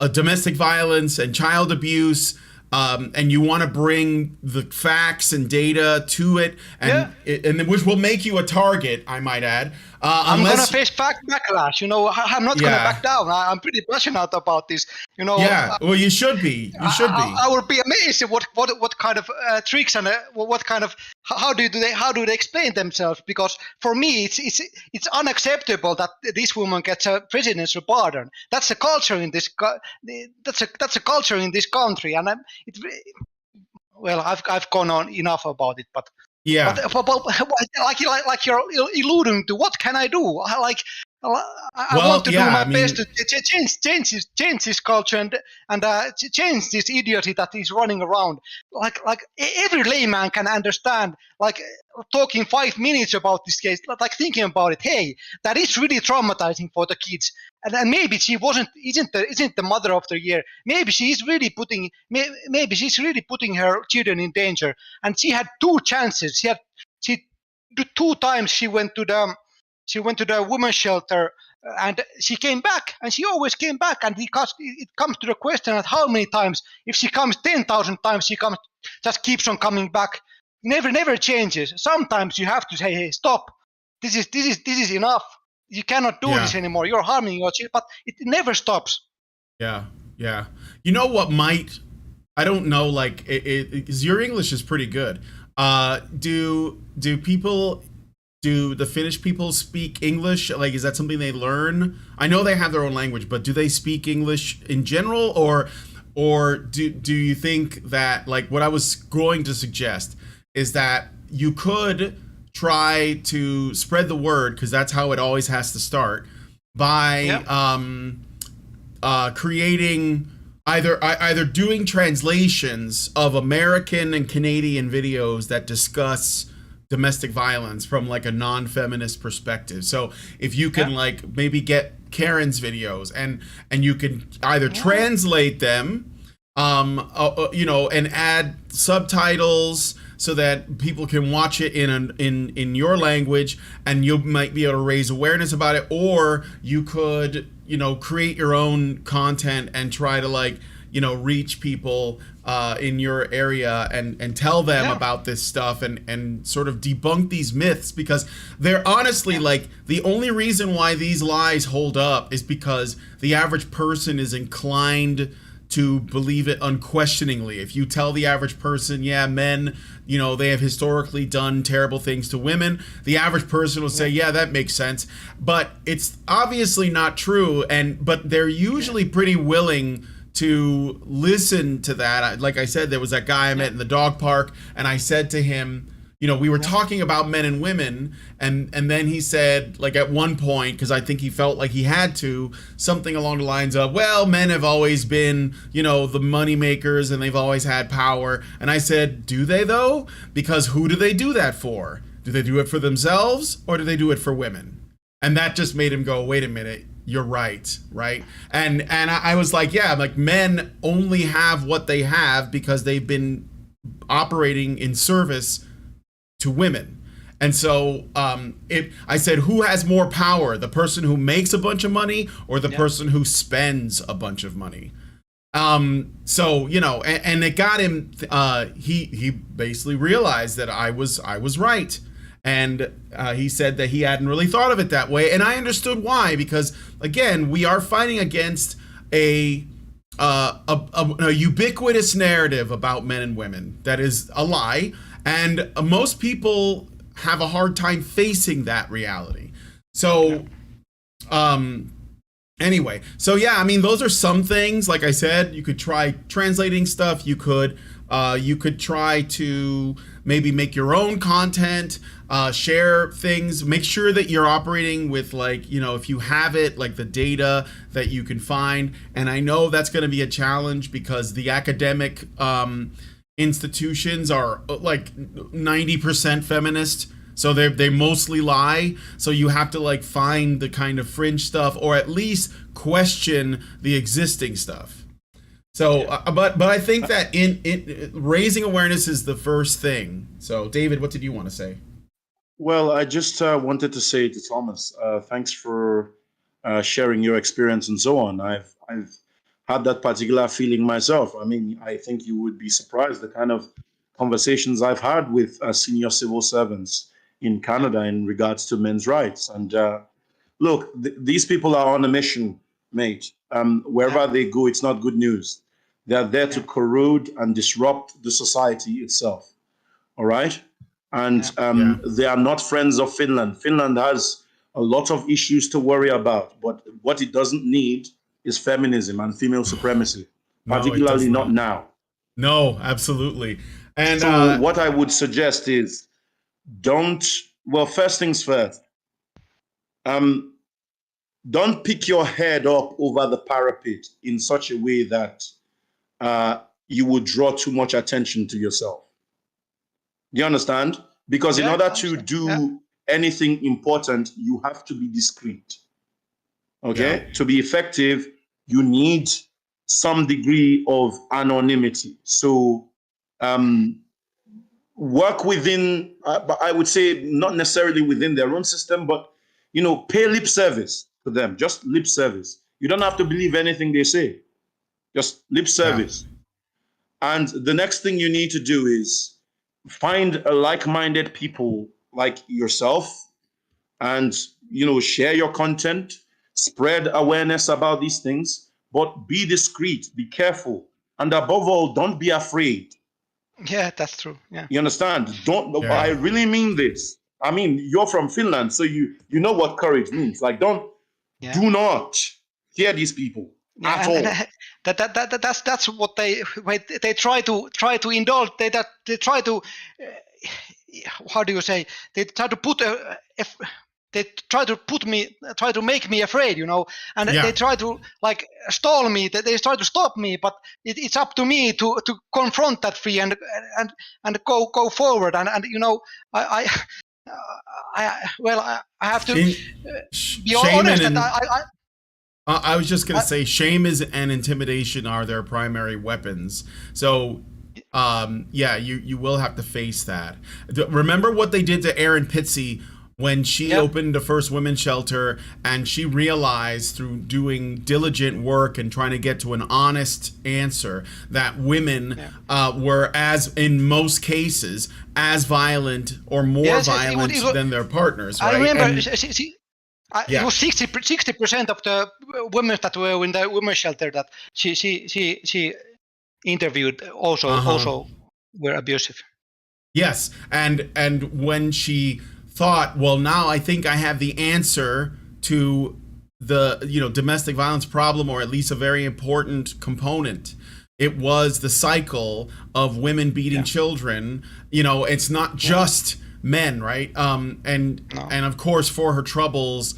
a domestic violence and child abuse. And you want to bring the facts and data to it, and which will make you a target, I might add. I'm gonna face backlash. I'm not gonna back down. I'm pretty passionate about this. Yeah, well, you should be. I would be amazed at what kind of tricks and what kind of how do they explain themselves? Because for me, it's unacceptable that this woman gets a presidential pardon. That's a culture in this. That's a culture in this country, and I've gone on enough about it, but. Yeah. But like you're alluding to, what can I do? I want to do my best to change this culture and change this idiocy that is running around. Like every layman can understand. Like talking 5 minutes about this case, like thinking about it. Hey, that is really traumatizing for the kids. And maybe she isn't the mother of the year. Maybe she's really putting her children in danger. And she had 2 chances. Two times she went to the women's shelter, and she came back, and she always came back. And it comes to the question of how many times. If she comes 10,000 times, just keeps on coming back. Never changes. Sometimes you have to say, hey, stop. This is enough. You cannot do this anymore. You're harming your child, but it never stops. Yeah. You know what might? I don't know. Like, your English is pretty good. Do the Finnish people speak English? Like, is that something they learn? I know they have their own language, but do they speak English in general, or do you think that, like, what I was going to suggest is that you could try to spread the word, because that's how it always has to start, by creating either doing translations of American and Canadian videos that discuss domestic violence from like a non-feminist perspective. So if you can like maybe get Karen's videos and you can either translate them and add subtitles so that people can watch it in your language, and you might be able to raise awareness about it, or you could create your own content and try to reach people in your area and tell them about this stuff and sort of debunk these myths, because they're honestly like the only reason why these lies hold up is because the average person is inclined to believe it unquestioningly. If you tell the average person, men, they have historically done terrible things to women, the average person will say, yeah, that makes sense. But it's obviously not true, but they're usually pretty willing to listen to that. Like I said, there was that guy I met in the dog park, and I said to him, we were talking about men and women, and then he said, like at one point, because I think he felt like he had to, something along the lines of, well, men have always been, the money makers, and they've always had power. And I said, do they though? Because who do they do that for? Do they do it for themselves, or do they do it for women? And that just made him go, wait a minute, you're right? And I was like, men only have what they have because they've been operating in service to women. And so I said, who has more power, the person who makes a bunch of money or the person who spends a bunch of money? So, you know, and it got him, he basically realized that I was right. And he said that he hadn't really thought of it that way. And I understood why, because again, we are fighting against a ubiquitous narrative about men and women that is a lie. And most people have a hard time facing that reality. So, anyway, so yeah, I mean, those are some things. Like I said, you could try translating stuff. You could try to maybe make your own content, share things, make sure that you're operating with, like, you know, if you have it, like the data that you can find. And I know that's going to be a challenge because the academic institutions are like 90% feminist, so they mostly lie. So you have to like find the kind of fringe stuff, or at least question the existing stuff. So but I think that in raising awareness is the first thing. So David, what did you want to say? Well, I just wanted to say to Thomas, thanks for sharing your experience and so on. I've had that particular feeling myself. I mean, I think you would be surprised the kind of conversations I've had with senior civil servants in Canada in regards to men's rights. And look, these people are on a mission, mate. Wherever they go, it's not good news. They're there to corrode and disrupt the society itself. All right? And they are not friends of Finland. Finland has a lot of issues to worry about, but what it doesn't need is feminism and female supremacy, particularly not now. No, absolutely. And so what I would suggest is first things first, don't pick your head up over the parapet in such a way that you would draw too much attention to yourself. Do you understand? Because in order to do anything important, you have to be discreet. Okay? To be effective, you need some degree of anonymity. So work within, I would say not necessarily within their own system, but, you know, pay lip service to them, just lip service. You don't have to believe anything they say, just lip service. And the next thing you need to do is find like-minded people like yourself and, you know, share your content, spread awareness about these things, but be discreet, be careful. And above all, don't be afraid. Yeah, that's true. Yeah. You understand? I really mean this. I mean, you're from Finland, so you know what courage means. Like, do not fear these people at all. That's what they try to indulge. They try to how do you say? They try to put try to make me afraid, you know, and they try to like stall me. They try to stop me, but it's up to me to confront that fear and go forward. And you know, I have to be honest that I was just going to say shame and intimidation are their primary weapons. So, you will have to face that. Remember what they did to Erin Pitsey when she opened the first women's shelter, and she realized through doing diligent work and trying to get to an honest answer that women were, as in most cases, as violent or more violent than their partners. Right? I remember it was 60% of the women that were in the women's shelter that she interviewed also were abusive. Yes, and when she thought, well, now I think I have the answer to the domestic violence problem, or at least a very important component. It was the cycle of women beating children. You know, it's not just men, right? And of course, for her troubles,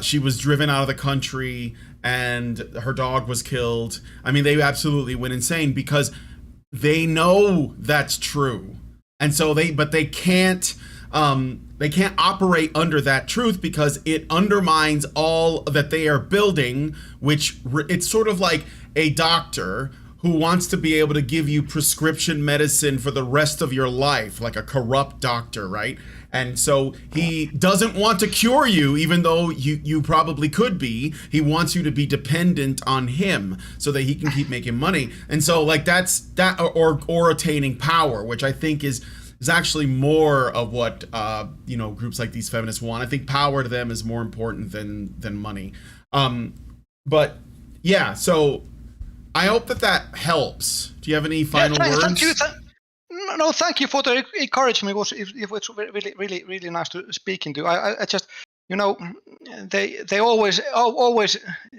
she was driven out of the country and her dog was killed. I mean, they absolutely went insane because they know that's true, and so they can't operate under that truth because it undermines all that they are building. Which it's sort of like a doctor who wants to be able to give you prescription medicine for the rest of your life, like a corrupt doctor, right? And so he doesn't want to cure you, even though you probably could be. He wants you to be dependent on him so that he can keep making money. And so like that's that, or attaining power, which I think is actually more of what groups like these feminists want. I think power to them is more important than money. But yeah, so I hope that helps. Do you have any final words? Thank you. No, thank you for the encouragement. It was really, really, really nice to speak into. I just, they always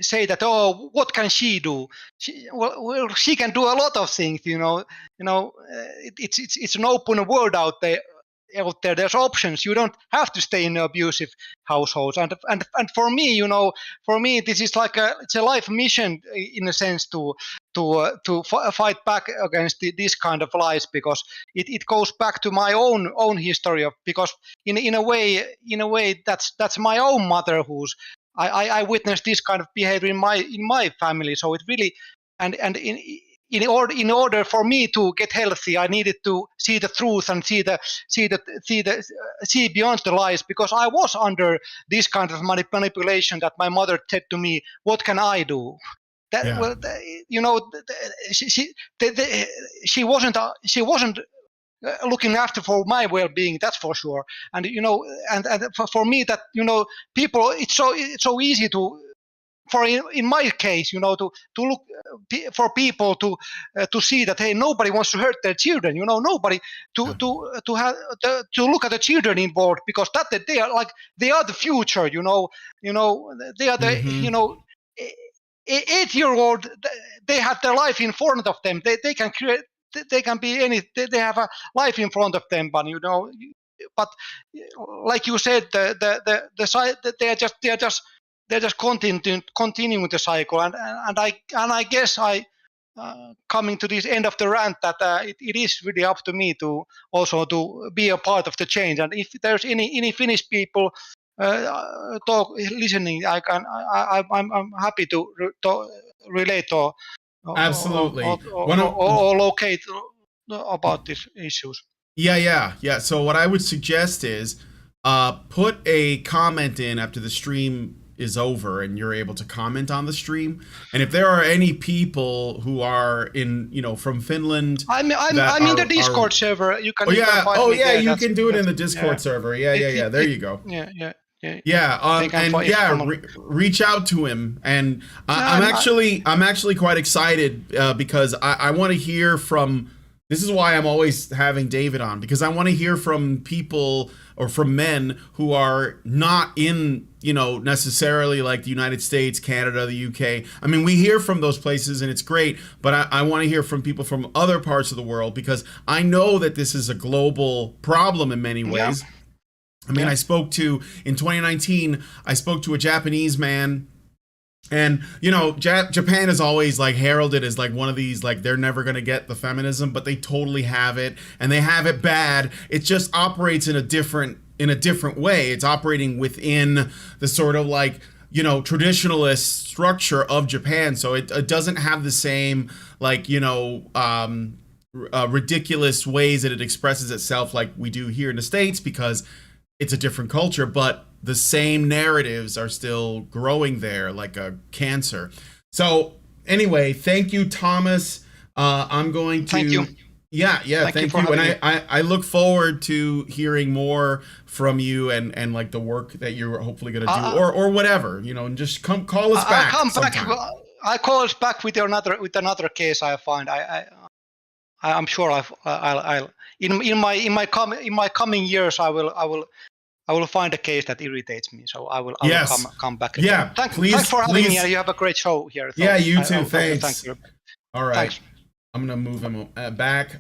say that, oh, what can she do? She can do a lot of things. It's an open world out there. There's options. You don't have to stay in abusive households. And for me, this is like it's a life mission in a sense to fight back against this kind of lies, because it goes back to my own history of, because in a way that's my own mother who's I witnessed this kind of behavior in my family. So it really in order for me to get healthy, I needed to see the truth and see beyond the lies, because I was under this kind of manipulation that my mother said to me, "What can I do?" She wasn't looking after for my well-being, that's for sure. And and for me that people, it's so easy to. For in my case, to look for people to see that, hey, nobody wants to hurt their children. Nobody to look at the children involved, because that they are the future. They are the 8-year-old. They have their life in front of them. They can create. They can be any. They have a life in front of them, but But like you said, the side they are just. They're just continuing the cycle, and I guess I coming to this end of the rant that it is really up to me to also to be a part of the change. And if there's any Finnish people listening, I'm happy to relate or absolutely or locate about these issues. Yeah. So what I would suggest is put a comment in after the stream is over and you're able to comment on the stream, and if there are any people who are in from Finland, I'm in the Discord server. You can you can do it in the Discord server. There you go. Reach out to him, and I'm actually quite excited because I want to hear from. This is why I'm always having David on, because I want to hear from people or from men who are not in, necessarily like the United States, Canada, the UK. I mean, we hear from those places and it's great, but I want to hear from people from other parts of the world, because I know that this is a global problem in many ways. Yeah. I mean, in 2019, I spoke to a Japanese man. And Japan is always like heralded as like one of these, like they're never going to get the feminism, but they totally have it, and they have it bad. It just operates in a different way. It's operating within the sort of like traditionalist structure of Japan, so it doesn't have the same like ridiculous ways that it expresses itself like we do here in the States, because it's a different culture, but the same narratives are still growing there like a cancer. So anyway, thank you, Thomas. I'm going to thank you. Thank you. And I look forward to hearing more from you and like the work that you're hopefully going to do or whatever, and just call us back. I call us back with another case I find. I'm sure I'll in my coming years I will find a case that irritates me, so I will come back again. Yeah, thanks for having me. You have a great show here. So you too. Thanks. Thank you. All right. Thanks. I'm going to move him back.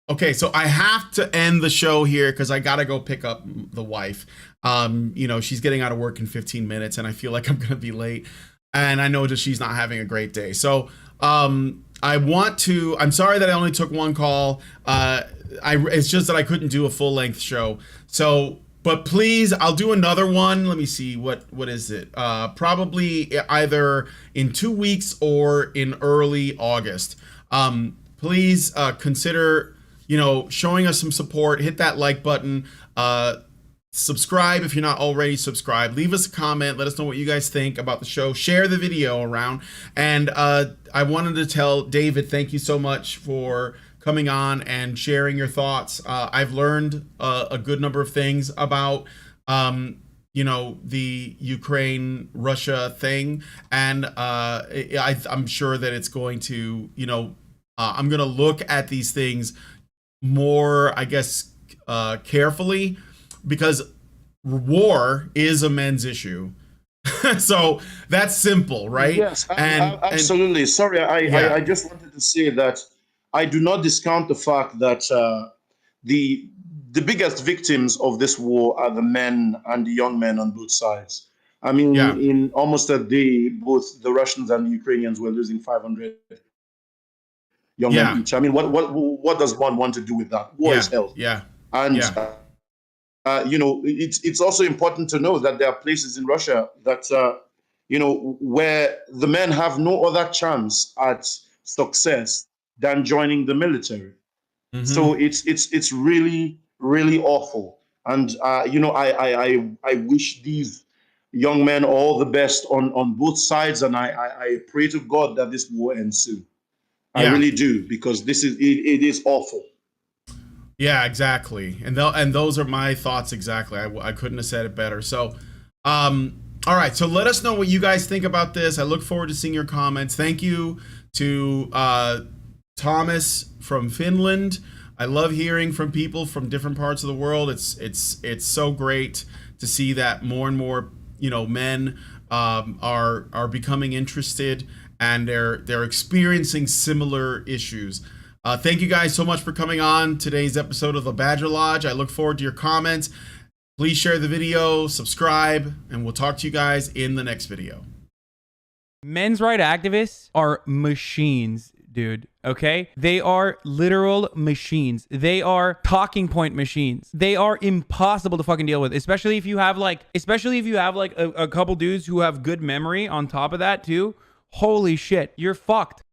Okay, so I have to end the show here because I got to go pick up the wife. She's getting out of work in 15 minutes, and I feel like I'm going to be late. And I know that she's not having a great day. So I'm sorry that I only took one call. It's just that I couldn't do a full-length show. So But please, I'll do another one. Let me see, what is it? Probably either in 2 weeks or in early August. Please consider, showing us some support. Hit that like button. Subscribe if you're not already subscribed. Leave us a comment. Let us know what you guys think about the show. Share the video around. And I wanted to tell David, thank you so much for coming on and sharing your thoughts. I've learned a good number of things about, the Ukraine-Russia thing. And I'm sure that it's going to, I'm going to look at these things more, I guess, carefully, because war is a men's issue. So that's simple, right? Yes, absolutely. Sorry, I just wanted to say that I do not discount the fact that the biggest victims of this war are the men and the young men on both sides. I mean, in almost a day, both the Russians and the Ukrainians were losing 500 young men each. I mean, what does one want to do with that? War is hell. And it's also important to know that there are places in Russia that where the men have no other chance at success than joining the military. Mm-hmm. So it's really, really awful. And I wish these young men all the best on both sides, and I pray to God that this war ends soon. I really do, because it is awful. Yeah, exactly. And those are my thoughts exactly. I couldn't have said it better. So, all right. So let us know what you guys think about this. I look forward to seeing your comments. Thank you to Thomas from Finland. I love hearing from people from different parts of the world. It's so great to see that more and more men are becoming interested, and they're experiencing similar issues. Thank you guys so much for coming on today's episode of the Badger Lodge. I look forward to your comments. Please share the video, subscribe, and we'll talk to you guys in the next video. Men's rights activists are machines, dude. Okay? They are literal machines. They are talking point machines. They are impossible to fucking deal with, especially if you have like a couple dudes who have good memory on top of that too. Holy shit, you're fucked.